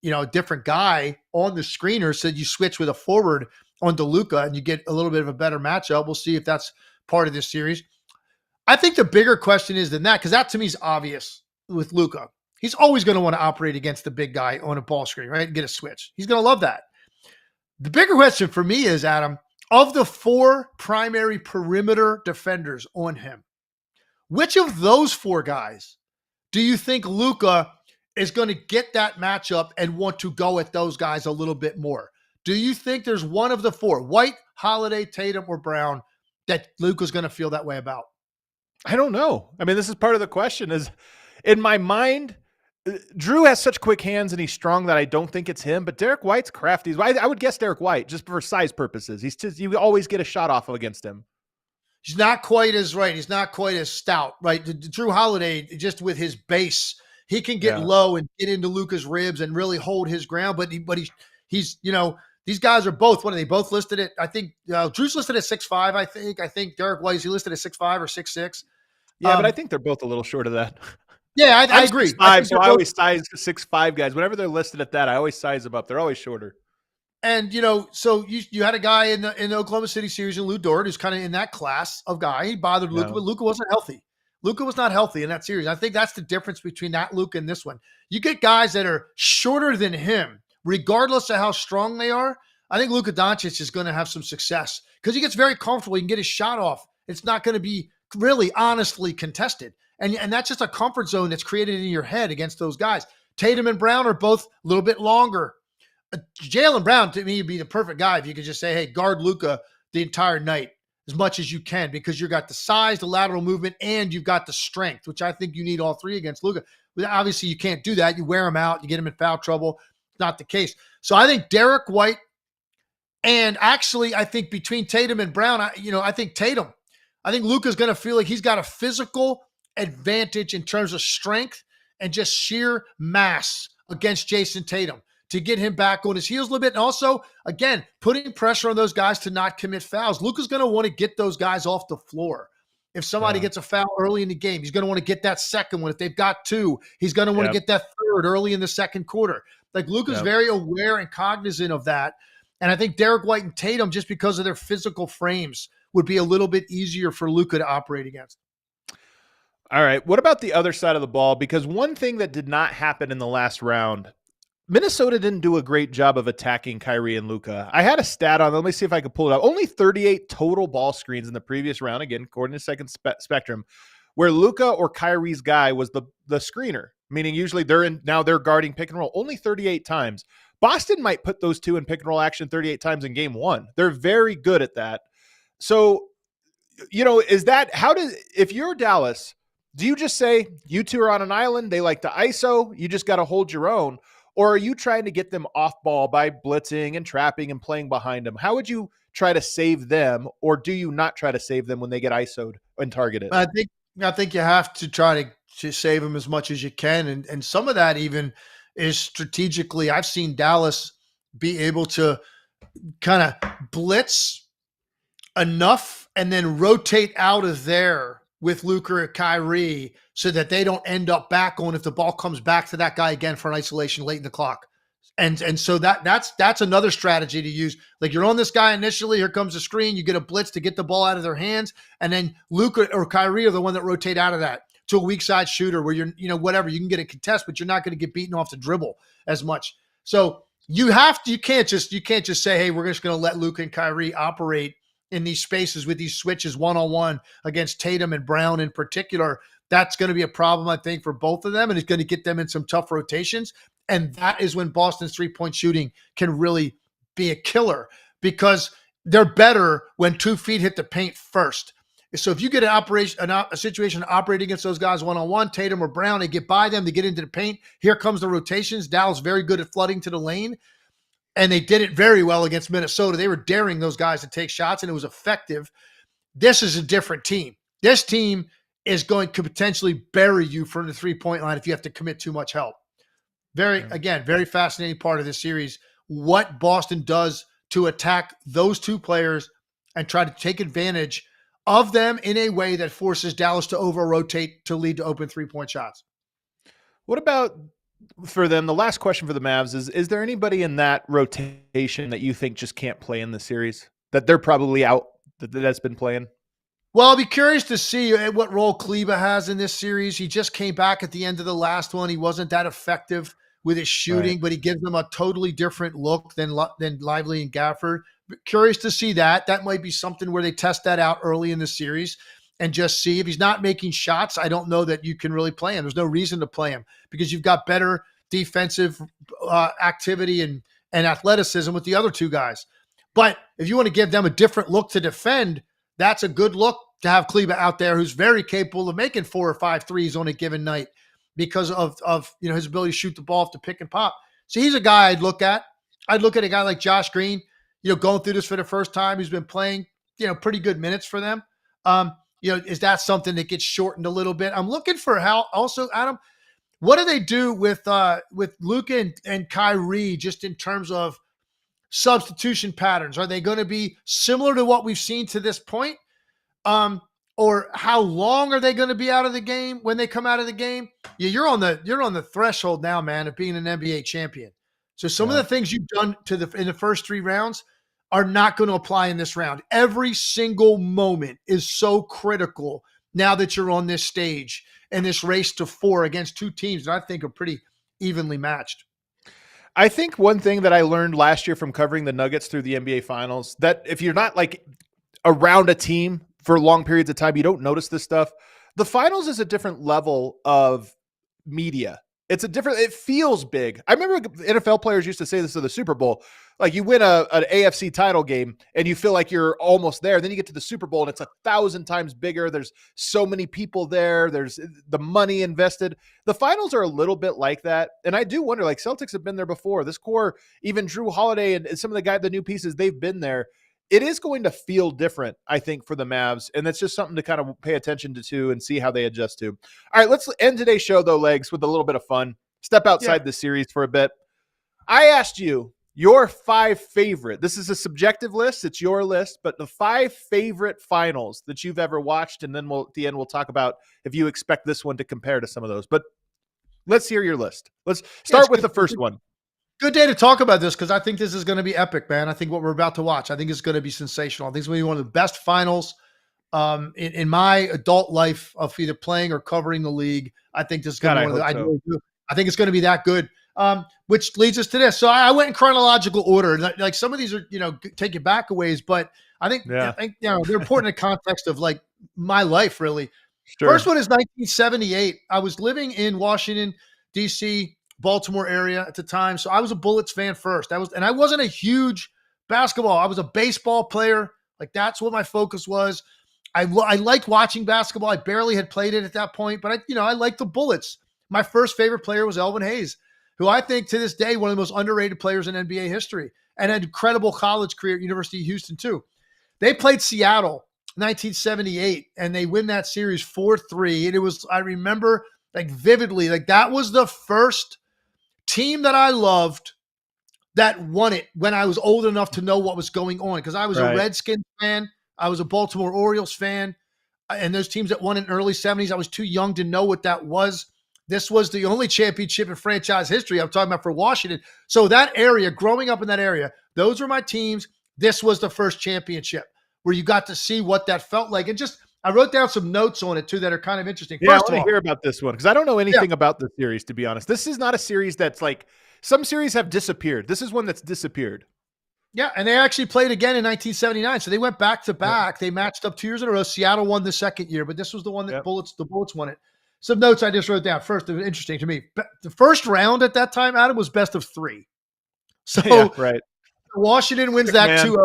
a different guy on the screener, so you switch with a forward onto Luka and you get a little bit of a better matchup. We'll see if that's part of this series. I think the bigger question is than that, because that to me is obvious with Luka. He's always going to want to operate against the big guy on a ball screen, right? And get a switch. He's going to love that. The bigger question for me is, Adam, of the 4 primary perimeter defenders on him, which of those 4 guys do you think Luka is going to get that matchup and want to go at those guys a little bit more? Do you think there's one of the 4, White, Holiday, Tatum, or Brown, that Luka's going to feel that way about? I don't know. I mean, this is part of the question. Is in my mind, Drew has such quick hands and he's strong that I don't think it's him, but Derek White's crafty. I would guess Derek White just for size purposes. You always get a shot off against him. He's not quite as right. He's not quite as stout, right? Drew Holiday, just with his base, he can get low and get into Luka's ribs and really hold his ground. But he's these guys are both, what are they both listed at? I think Drew's listed at 6'5", I think Derek White, is he listed at 6'5" or 6'6"? Yeah, but I think they're both a little short of that. Yeah, I agree. 6'5", so I always size 6'5" guys. Whenever they're listed at that, I always size them up. They're always shorter. And, so you had a guy in the Oklahoma City series, in Lou Dort, who's kind of in that class of guy. He bothered Luka, but Luka wasn't healthy. Luka was not healthy in that series. I think that's the difference between that Luka and this one. You get guys that are shorter than him, regardless of how strong they are. I think Luka Doncic is going to have some success because he gets very comfortable. He can get his shot off. It's not going to be really honestly contested. And that's just a comfort zone that's created in your head against those guys. Tatum and Brown are both a little bit longer. Jaylen Brown, to me, would be the perfect guy if you could just say, hey, guard Luka the entire night as much as you can, because you've got the size, the lateral movement, and you've got the strength, which I think you need all 3 against Luka. Obviously, you can't do that. You wear him out. You get him in foul trouble. It's not the case. So I think Derek White And actually, I think between Tatum and Brown, I think Luka's going to feel like he's got a physical advantage in terms of strength and just sheer mass against Jason Tatum to get him back on his heels a little bit. And also, again, putting pressure on those guys to not commit fouls. Luka's going to want to get those guys off the floor. If somebody gets a foul early in the game, he's going to want to get that second one. If they've got two, he's going to want to get that third early in the second quarter. Like Luka's very aware and cognizant of that. And I think Derek White and Tatum, just because of their physical frames, would be a little bit easier for Luka to operate against. All right. What about the other side of the ball? Because one thing that did not happen in the last round, Minnesota didn't do a great job of attacking Kyrie and Luka. I had a stat on, let me see if I could pull it up. Only 38 total ball screens in the previous round, again, according to Second Spectrum, where Luka or Kyrie's guy was the screener, meaning usually they're guarding pick and roll only 38 times. Boston might put those two in pick and roll action 38 times in game one. They're very good at that. So, if you're Dallas, do you just say you two are on an island? They like to ISO. You just got to hold your own. Or are you trying to get them off ball by blitzing and trapping and playing behind them? How would you try to save them? Or do you not try to save them when they get ISO'd and targeted? I think you have to try to save them as much as you can. And some of that even is strategically. I've seen Dallas be able to kind of blitz enough and then rotate out of there with Luka or Kyrie so that they don't end up back on if the ball comes back to that guy again for an isolation late in the clock. And so that's another strategy to use. Like you're on this guy initially, here comes a screen, you get a blitz to get the ball out of their hands, and then Luka or Kyrie are the one that rotate out of that to a weak side shooter where whatever, you can get a contest, but you're not going to get beaten off the dribble as much. So you can't just say, hey, we're just going to let Luka and Kyrie operate in these spaces with these switches one-on-one against Tatum and Brown in particular. That's going to be a problem, I think, for both of them, and it's going to get them in some tough rotations. And that is when Boston's three-point shooting can really be a killer because they're better when 2 feet hit the paint first. So if you get a situation to operate against those guys one-on-one, Tatum or Brown, they get by them, they get into the paint. Here comes the rotations. Dallas very good at flooding to the lane. And they did it very well against Minnesota. They were daring those guys to take shots, and it was effective. This is a different team. This team is going to potentially bury you from the three-point line if you have to commit too much help. Very fascinating part of this series, what Boston does to attack those two players and try to take advantage of them in a way that forces Dallas to over-rotate to lead to open three-point shots. What about for them? The last question for the Mavs is there anybody in that rotation that you think just can't play in the series, that they're probably out, that's been playing? Well, I'll be curious to see what role Kleber has in this series. He just came back at the end of the last one. He wasn't that effective with his shooting, but he gives them a totally different look than Lively and Gafford. Curious to see that. That might be something where they test that out early in the series and just see. If he's not making shots, I don't know that you can really play him. There's no reason to play him because you've got better defensive activity and athleticism with the other two guys. But if you want to give them a different look to defend, that's a good look to have Kleber out there, who's very capable of making 4 or 5 threes on a given night because of his ability to shoot the ball off the pick and pop. So he's a guy I'd look at. I'd look at a guy like Josh Green, going through this for the first time. He's been playing, pretty good minutes for them. Is that something that gets shortened a little bit? I'm looking for how also, Adam, what do they do with Luka and Kyrie just in terms of substitution patterns? Are they going to be similar to what we've seen to this point? Or how long are they going to be out of the game when they come out of the game? Yeah, you're on the threshold now, man, of being an NBA champion. So some of the things you've done in the first 3 rounds are not going to apply in this round. Every single moment is so critical now that you're on this stage and this race to 4 against 2 teams that I think are pretty evenly matched. I think one thing that I learned last year from covering the Nuggets through the NBA Finals, that if you're not like around a team for long periods of time, you don't notice this stuff. The finals is a different level of media. It feels big. I remember NFL players used to say this to the Super Bowl. Like you win an AFC title game and you feel like you're almost there. Then you get to the Super Bowl and it's 1,000 times bigger. There's so many people there. There's the money invested. The finals are a little bit like that. And I do wonder, like Celtics have been there before. This core, even Drew Holiday and some of the new pieces, they've been there. It is going to feel different, I think, for the Mavs. And that's just something to kind of pay attention to and see how they adjust to. All right, let's end today's show, though, Legs, with a little bit of fun. Step outside the series for a bit. I asked you your 5 favorite. This is a subjective list. It's your list, but the 5 favorite finals that you've ever watched. And then at the end, we'll talk about if you expect this one to compare to some of those. But let's hear your list. Let's start with the first one. Good day to talk about this because I think this is going to be epic, man. I think what we're about to watch, I think it's going to be sensational. I think it's going to be one of the best finals in my adult life of either playing or covering the league. I think this is going to be one of the, I think it's going to be that good, which leads us to this. So I went in chronological order. Like some of these are, take you back a ways, but I think they're important in the context of like my life, really. Sure. First one is 1978. I was living in Washington, D.C., Baltimore area at the time. So I was a Bullets fan first. And I wasn't a huge basketball. I was a baseball player. Like that's what my focus was. I liked watching basketball. I barely had played it at that point, but I liked the Bullets. My first favorite player was Elvin Hayes, who I think to this day, one of the most underrated players in NBA history and an incredible college career at University of Houston too. They played Seattle 1978 and they win that series 4-3. And it was, I remember like vividly, like that was the first team that I loved that won it when I was old enough to know what was going on. Because I was a Redskins fan. I was a Baltimore Orioles fan. And those teams that won in the early 70s, I was too young to know what that was. This was the only championship in franchise history I'm talking about for Washington. So that area, growing up in that area, those were my teams. This was the first championship where you got to see what that felt like. And just, I wrote down some notes on it too that are kind of interesting. Yeah, First I want to hear about this one because I don't know anything about the series, to be honest. This is not a series that's like, some series have disappeared. This is one that's disappeared. Yeah, and they actually played again in 1979. So they went back to back. They matched up 2 years in a row. Seattle won the second year, but this was the one that the Bullets won it. Some notes I just wrote down. First, it was interesting to me. The first round at that time, Adam, was best of 3. So Washington wins that 2-0.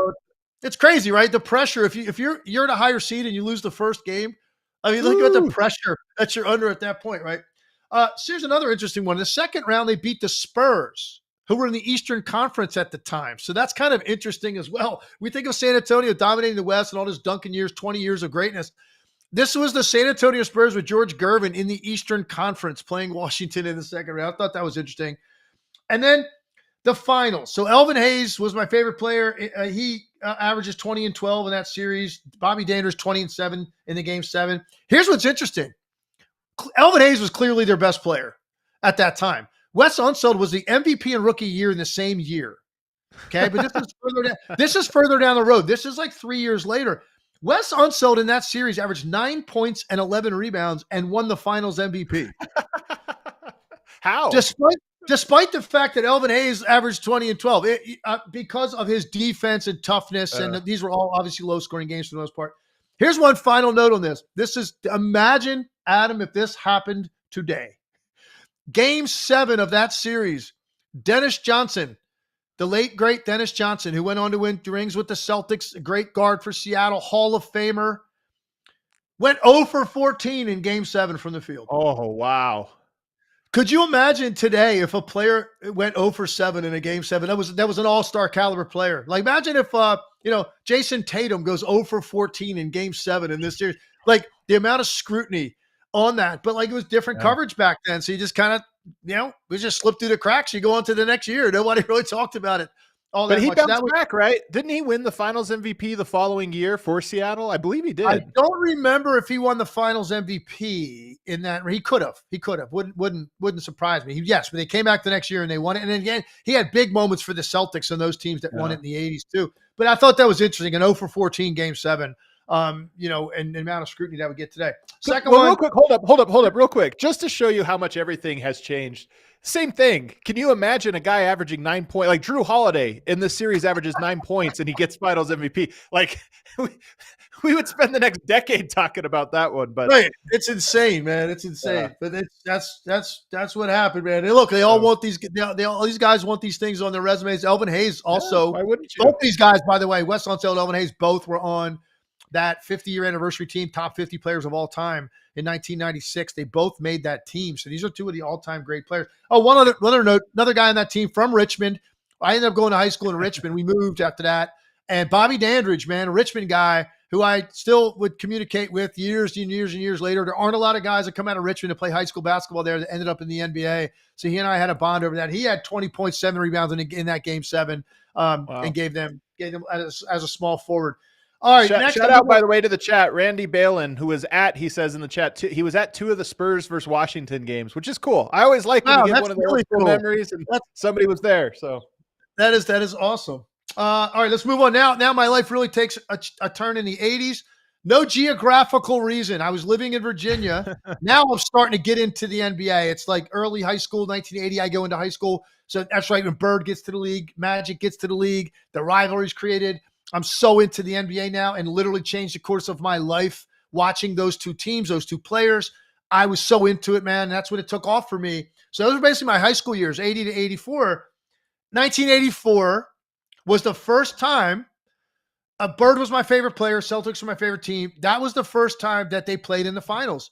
It's crazy, right? The pressure. If you're at a higher seed and you lose the first game, I mean, look at the pressure that you're under at that point, right? So here's another interesting one. The second round, they beat the Spurs, who were in the Eastern Conference at the time. So that's kind of interesting as well. We think of San Antonio dominating the West and all this Duncan years, 20 years of greatness. This was the San Antonio Spurs with George Gervin in the Eastern Conference playing Washington in the second round. I thought that was interesting. And then the finals. So Elvin Hayes was my favorite player. He averages 20 and 12 in that series. Bobby Danders 20 and 7 in the game 7. Here's what's interesting. Elvin Hayes was clearly their best player at that time. Wes Unseld was the MVP and rookie year in the same year. Okay, but this is further down the road. This is like 3 years later. Wes Unseld in that series averaged 9 points and 11 rebounds and won the finals MVP. How? Despite the fact that Elvin Hayes averaged 20 and 12, because of his defense and toughness, and these were all obviously low-scoring games for the most part. Here's one final note on this. Imagine, Adam, if this happened today. Game 7 of that series, Dennis Johnson, the late, great Dennis Johnson, who went on to win rings with the Celtics, a great guard for Seattle, Hall of Famer, went 0 for 14 in Game 7 from the field. Oh, wow. Could you imagine today if a player went 0 for 7 in a Game 7? That was an all-star caliber player. Like imagine if Jason Tatum goes 0 for 14 in Game 7 in this series. Like the amount of scrutiny on that. But like it was different coverage back then. So you just kind of, we just slipped through the cracks. You go on to the next year. Nobody really talked about it. But he bounced back, right? Didn't he win the Finals MVP the following year for Seattle? I believe he did. I don't remember if he won the Finals MVP in that. He could have. Wouldn't surprise me. Yes, but they came back the next year and they won it. And then again, he had big moments for the Celtics and those teams that won it in the 80s too. But I thought that was interesting. An 0 for 14 Game 7. and the amount of scrutiny that we get today. Second one. Real quick, hold up real quick. Just to show you how much everything has changed. Same thing. Can you imagine a guy averaging 9 points? Like Drew Holiday in this series averages 9 points and he gets finals MVP. Like we would spend the next decade talking about that one, but right. It's insane, man. It's insane. But that's what happened, man. And look, they all want these. All these guys want these things on their resumes. Elvin Hayes also. Why wouldn't you? Both these guys, by the way, Wes Unseld and Elvin Hayes, both were on that 50-year anniversary team, top 50 players of all time in 1996. They both made that team. So these are two of the all-time great players. Oh, one other note, another guy on that team from Richmond. I ended up going to high school in Richmond. We moved after that. And Bobby Dandridge, man, a Richmond guy who I still would communicate with years and years and years later. There aren't a lot of guys that come out of Richmond to play high school basketball there that ended up in the NBA. So he and I had a bond over that. He had 20.7 rebounds in that game 7 and gave them as a small forward. All right. Shout out, by the way, to the chat. Randy Balin, who was he says in the chat, he was at 2 of the Spurs versus Washington games, which is cool. I always like when you get one of the really cool memories and somebody was there. So that is awesome. All right, let's move on now. Now my life really takes a turn in the 80s. No geographical reason. I was living in Virginia. Now I'm starting to get into the NBA. It's like early high school, 1980. I go into high school. So that's right when Bird gets to the league, Magic gets to the league, the rivalry's created. I'm so into the NBA now and literally changed the course of my life watching those two teams, those two players. I was so into it, man. That's what it took off for me. So those are basically my high school years, 80 to 84. 1984 was the first time Bird was my favorite player. Celtics were my favorite team. That was the first time that they played in the finals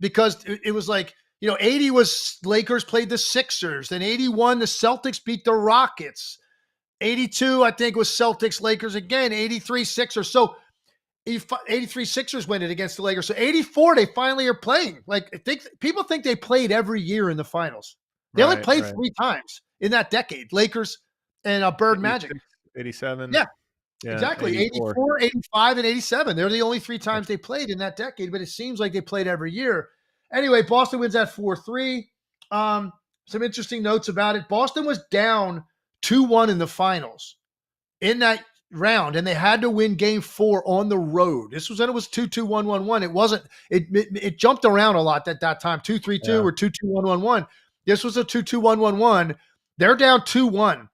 because it was like, 80 was Lakers played the Sixers. Then 81, the Celtics beat the Rockets. 82, I think, was Celtics, Lakers again. 83, Sixers. So 83 Sixers win it against the Lakers. So 84, they finally are playing. Like people think they played every year in the finals. They only played 3 times in that decade. Lakers and Bird Magic. 87. Yeah, exactly. 84, 85, and 87. They're the only 3 times they played in that decade, but it seems like they played every year. Anyway, Boston wins that 4-3. Some interesting notes about it. Boston was down 2-1 in the finals in that round, and they had to win game 4 on the road. It was 2-2, 1-1-1. It wasn't, it jumped around a lot at that time, 2-3-2 or 2-2, 1-1-1. This was a 2-2, 1-1-1. They're down 2-1.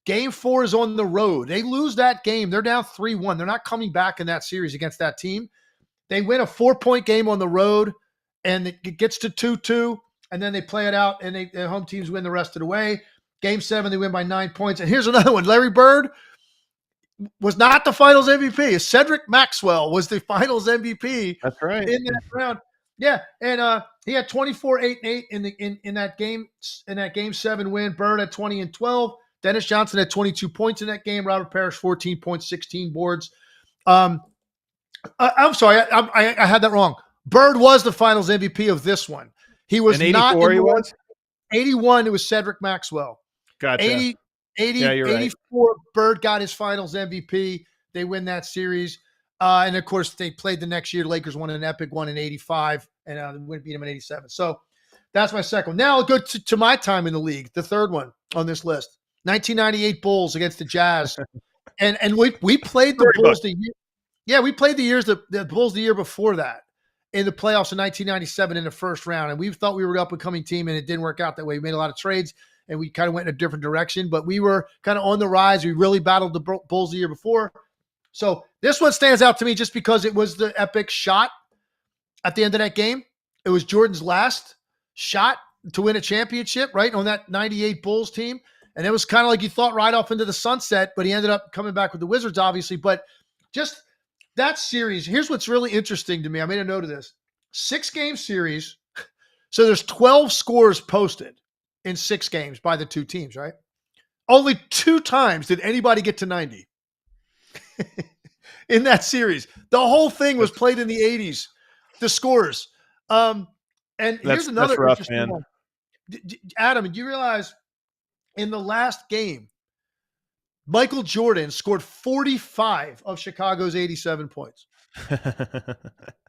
Game 4 is on the road. They lose that game. They're down 3-1. They're not coming back in that series against that team. They win a 4-point game on the road, and it gets to 2-2, and then they play it out, and the home teams win the rest of the way. Game 7, they win by 9 points. And here's another one. Larry Bird was not the finals MVP. Cedric Maxwell was the finals MVP. That's right. In that round. Yeah. And he had 24, 8, and 8 in that game 7 win. Bird had 20 and 12. Dennis Johnson had 22 points in that game. Robert Parrish, 14 points, 16 boards. I'm sorry. I had that wrong. Bird was the finals MVP of this one. He was not. He was? 81, it was Cedric Maxwell. Gotcha. 80, yeah, you're 84, right. Bird got his finals MVP. They win that series. And, of course, they played the next year. Lakers won an epic one in 85 and beat them in 87. So that's my second one. Now I'll go to my time in the league, the third one on this list. 1998 Bulls against the Jazz. and we played the Bulls the year. Yeah, we played the Bulls the year before that in the playoffs in 1997 in the first round. And we thought we were an up-and-coming team, and it didn't work out that way. We made a lot of trades, and we kind of went in a different direction. But we were kind of on the rise. We really battled the Bulls the year before. So this one stands out to me just because it was the epic shot at the end of that game. It was Jordan's last shot to win a championship, right, on that 98 Bulls team. And it was kind of like you thought right off into the sunset, but he ended up coming back with the Wizards, obviously. But just that series, here's what's really interesting to me. I made a note of this. 6-game series. So there's 12 scores posted in 6 games by the 2 teams, right? Only 2 times did anybody get to 90 in that series. The whole thing was played in the 80s, the scores. And here's another rough, interesting man. one. Adam, do you realize in the last game, Michael Jordan scored 45 of Chicago's 87 points.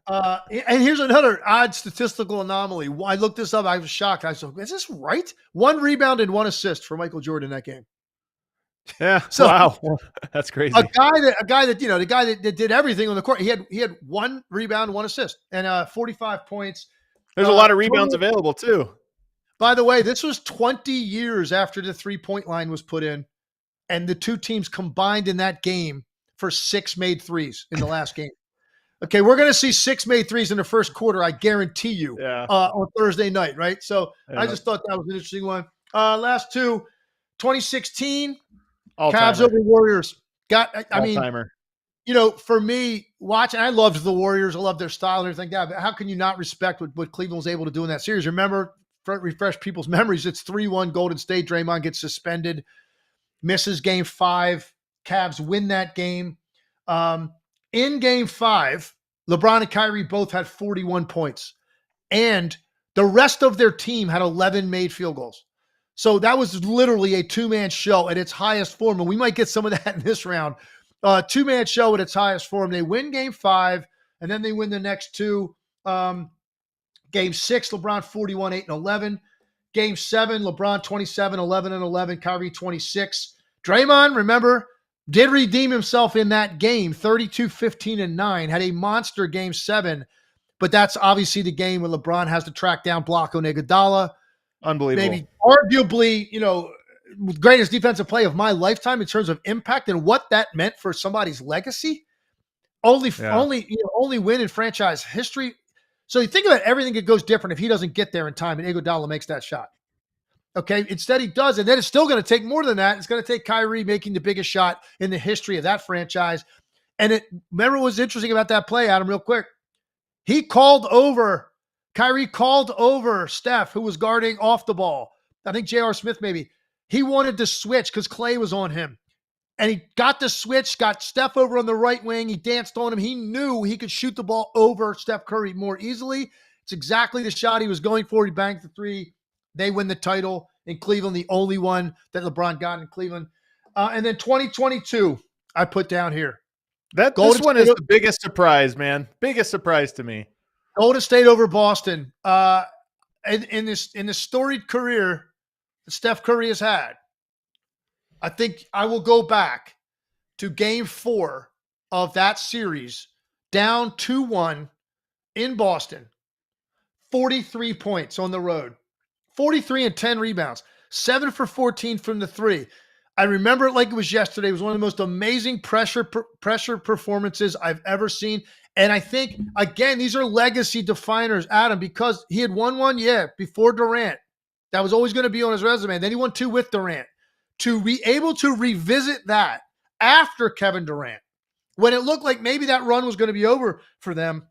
And here's another odd statistical anomaly. I looked this up. I was shocked. I said, is this right? 1 rebound and 1 assist for Michael Jordan in that game. Yeah. So Wow. That's crazy. a guy that the guy that did everything on the court. He had 1 rebound, 1 assist, and 45 points. There's a lot of rebounds Total, available too. by the way, this was 20 years after the 3-point line was put in, and the two teams combined in that game for 6 made threes in the last game. Okay, we're going to see 6 made threes in the first quarter, I guarantee you, on Thursday night, right? So I just thought that was an interesting one. Last two, 2016, Cavs over Warriors. For me, watching, I loved the Warriors. I loved their style and everything like that. But how can you not respect what Cleveland was able to do in that series? Remember, refresh people's memories, it's 3-1 Golden State. Draymond gets suspended, misses game 5. Cavs win that game. In game 5, LeBron and Kyrie both had 41 points. And the rest of their team had 11 made field goals. So that was literally a two-man show at its highest form. And we might get some of that in this round. Two-man show at its highest form. They win game 5, and then they win the next 2. Game 6, LeBron 41, 8, and 11. Game 7, LeBron 27, 11, and 11. Kyrie 26. Draymond, remember, did redeem himself in that game, 32, 15, and 9. Had a monster game 7. But that's obviously the game when LeBron has to track down Blocko Iguodala. Unbelievable. Maybe arguably, greatest defensive play of my lifetime in terms of impact and what that meant for somebody's legacy. Only win in franchise history. So you think about everything that goes different if he doesn't get there in time and Iguodala makes that shot. Okay, instead he does, and then it's still going to take more than that. It's going to take Kyrie making the biggest shot in the history of that franchise. And remember what was interesting about that play, Adam, real quick? Kyrie called over Steph, who was guarding off the ball. I think J.R. Smith maybe. He wanted to switch because Clay was on him. And he got the switch, got Steph over on the right wing. He danced on him. He knew he could shoot the ball over Steph Curry more easily. It's exactly the shot he was going for. He banged the 3. They win the title in Cleveland, the only one that LeBron got in Cleveland. And then 2022, I put down here. This one is the biggest surprise, man. Biggest surprise to me. Golden State over Boston. In the storied career that Steph Curry has had, I think I will go back to game 4 of that series, down 2-1 in Boston, 43 points on the road, 43 and 10 rebounds, 7 for 14 from the 3. I remember it like it was yesterday. It was one of the most amazing pressure performances I've ever seen. And I think, again, these are legacy definers, Adam, because he had won 1, before Durant. That was always going to be on his resume. Then he won 2 with Durant. To be able to revisit that after Kevin Durant, when it looked like maybe that run was going to be over for them,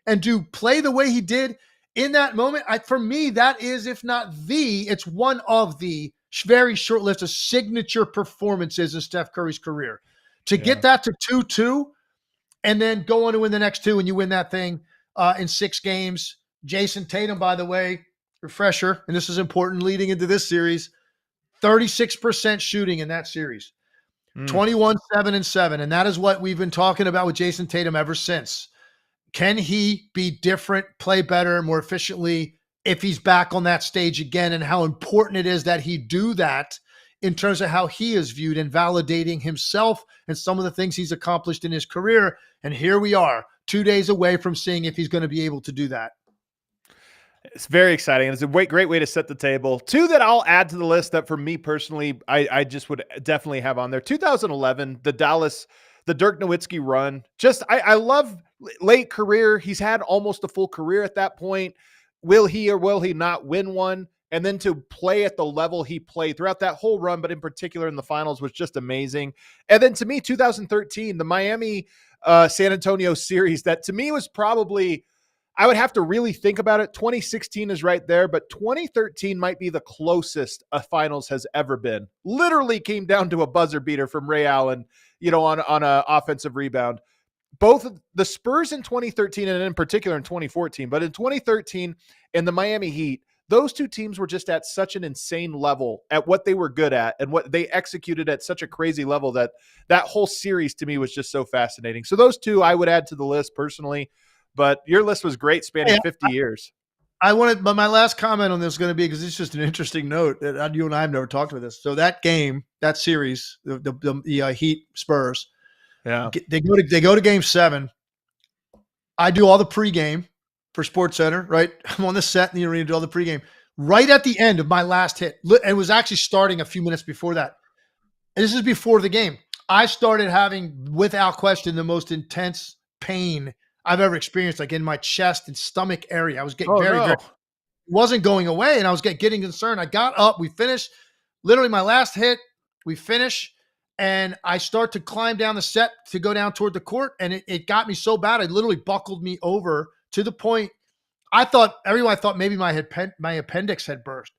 and to play the way he did in that moment, for me, that is, if not it's one of the very short list of signature performances in Steph Curry's career. To get that to 2-2 and then go on to win the next 2 and you win that thing in 6 games. Jason Tatum, by the way, refresher, and this is important leading into this series, 36% shooting in that series, 21, 7, and 7. And that is what we've been talking about with Jason Tatum ever since. Can he be different, play better, more efficiently if he's back on that stage again, and how important it is that he do that in terms of how he is viewed and validating himself and some of the things he's accomplished in his career. And here we are 2 days away from seeing if he's going to be able to do that. It's very exciting. It's a great way to set the table. 2 that I'll add to the list that for me personally, I just would definitely have on there. 2011, the Dirk Nowitzki run. I love late career. He's had almost a full career at that point. Will he or will he not win one? And then to play at the level he played throughout that whole run, but in particular in the finals, was just amazing. And then to me, 2013, the Miami San Antonio series, that to me was probably, I would have to really think about it. 2016 is right there, but 2013 might be the closest a finals has ever been. Literally came down to a buzzer beater from Ray Allen, on an offensive rebound. Both the Spurs in 2013 and in particular in 2014, but in 2013 and the Miami Heat, those 2 teams were just at such an insane level at what they were good at and what they executed at such a crazy level that whole series to me was just so fascinating. So those 2 I would add to the list personally, but your list was great, spanning 50 years. but my last comment on this is going to be, because it's just an interesting note that you and I have never talked about this. So that game, that series, the Heat Spurs, they go to Game 7. I do all the pregame for SportsCenter, right? I'm on the set in the arena, do all the pregame. Right at the end of my last hit, it was actually starting a few minutes before that. And this is before the game. I started having, without question, the most intense pain I've ever experienced, like in my chest and stomach area. I was getting very, it wasn't going away, and I was getting concerned. I got up, we finished, literally my last hit, we finish, and I start to climb down the set to go down toward the court, and it got me so bad, it literally buckled me over to the point, everyone thought maybe my appendix had burst.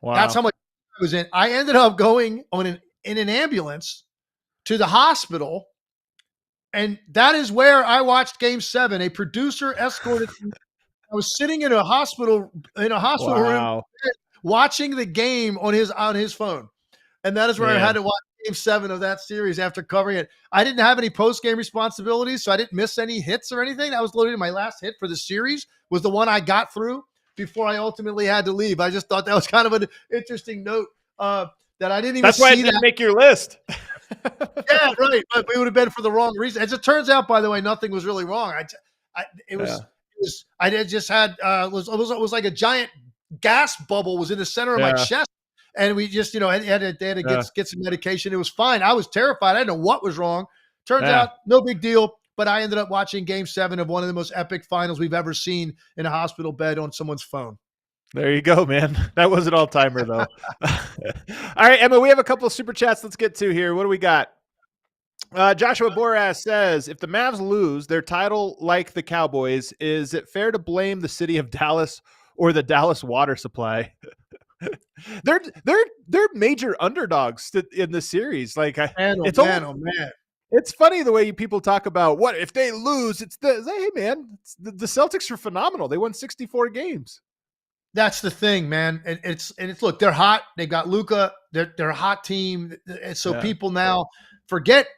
Wow. That's how much I was in. I ended up going in an ambulance to the hospital. And that is where I watched Game 7. A producer escorted me. I was sitting in a hospital room watching the game on his phone. And that is where I had to watch Game 7 of that series after covering it. I didn't have any post-game responsibilities, so I didn't miss any hits or anything. That was literally my last hit for the series, was the one I got through before I ultimately had to leave. I just thought that was kind of an interesting note that I didn't even see. That's why I didn't make your list. Yeah, right. But it would have been for the wrong reason. As it turns out, by the way, nothing was really wrong. It was like a giant gas bubble was in the center of my chest, and we just had to get some medication. It was fine. I was terrified. I didn't know what was wrong. Turns out, no big deal. But I ended up watching Game 7 of one of the most epic finals we've ever seen in a hospital bed on someone's phone. There you go, man. That was an all-timer, though. All right, Emma, we have a couple of super chats let's get to here. What do we got? Joshua Boras says, if the Mavs lose their title like the Cowboys, is it fair to blame the city of Dallas or the Dallas water supply? They're major underdogs in the series. Like, it's funny the way people talk about what if they lose. Hey, man, the Celtics are phenomenal. They won 64 games. That's the thing, man. And it's look, they're hot. They got Luka. They're a hot team. And so people now forget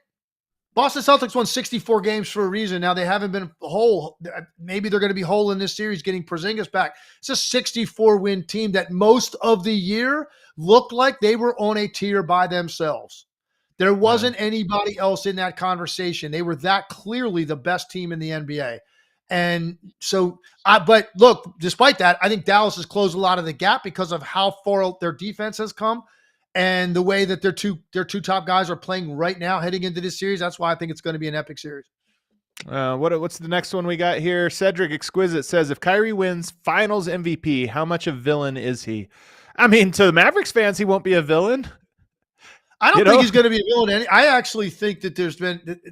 Boston Celtics won 64 games for a reason. Now they haven't been whole. Maybe they're going to be whole in this series, getting Porzingis back. It's a 64-win team that most of the year looked like they were on a tier by themselves. There wasn't anybody else in that conversation. They were that clearly the best team in the NBA. And so, but look, despite that, I think Dallas has closed a lot of the gap because of how far their defense has come and the way that their two top guys are playing right now heading into this series. That's why I think it's going to be an epic series. What's the next one we got here? Cedric Exquisite says, if Kyrie wins Finals MVP, how much a villain is he? I mean, to the Mavericks fans, he won't be a villain. I don't think he's going to be a villain. I actually think that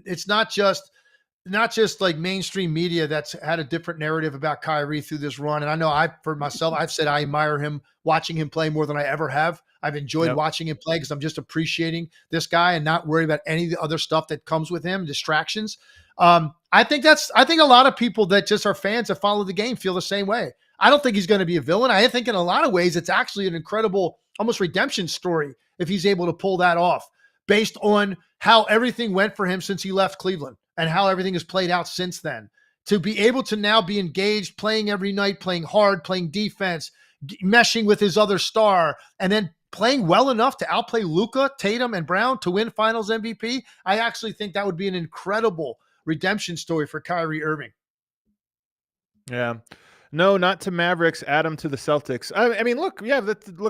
it's not just like mainstream media that's had a different narrative about Kyrie through this run. And I know for myself, I've said I admire him, watching him play more than I ever have. I've enjoyed watching him play because I'm just appreciating this guy and not worried about any of the other stuff that comes with him, distractions. I think a lot of people that just are fans that follow the game feel the same way. I don't think he's going to be a villain. I think in a lot of ways, it's actually an incredible, almost redemption story if he's able to pull that off based on how everything went for him since he left Cleveland and how everything has played out since then. To be able to now be engaged, playing every night, playing hard, playing defense, meshing with his other star, and then playing well enough to outplay Luka, Tatum, and Brown to win Finals MVP, I actually think that would be an incredible redemption story for Kyrie Irving. Yeah. No, not to Mavericks, Adam to the Celtics. I mean, look,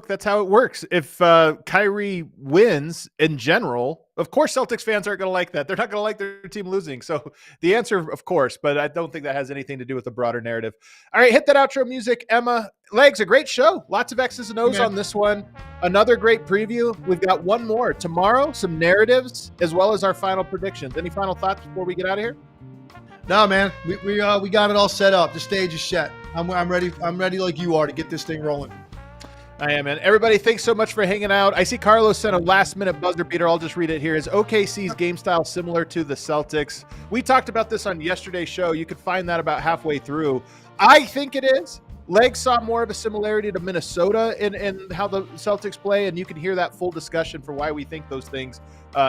that's how it works. If Kyrie wins in general, of course, Celtics fans aren't going to like that. They're not going to like their team losing. So the answer, of course, but I don't think that has anything to do with the broader narrative. All right, hit that outro music, Emma. Legs, a great show. Lots of X's and O's on this one. Another great preview. We've got one more tomorrow, some narratives, as well as our final predictions. Any final thoughts before we get out of here? No, man, we got it all set up. The stage is set. I'm ready. I'm ready like you are to get this thing rolling. I am, man. Everybody, thanks so much for hanging out. I see Carlos sent a last-minute buzzer beater. I'll just read it here. Is OKC's game style similar to the Celtics? We talked about this on yesterday's show. You could find that about halfway through. I think it is. Legs saw more of a similarity to Minnesota in how the Celtics play, and you can hear that full discussion for why we think those things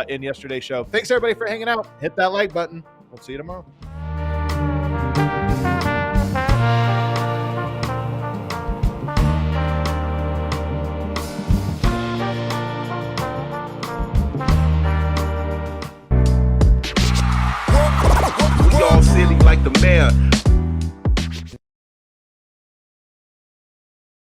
in yesterday's show. Thanks, everybody, for hanging out. Hit that like button. We'll see you tomorrow. man.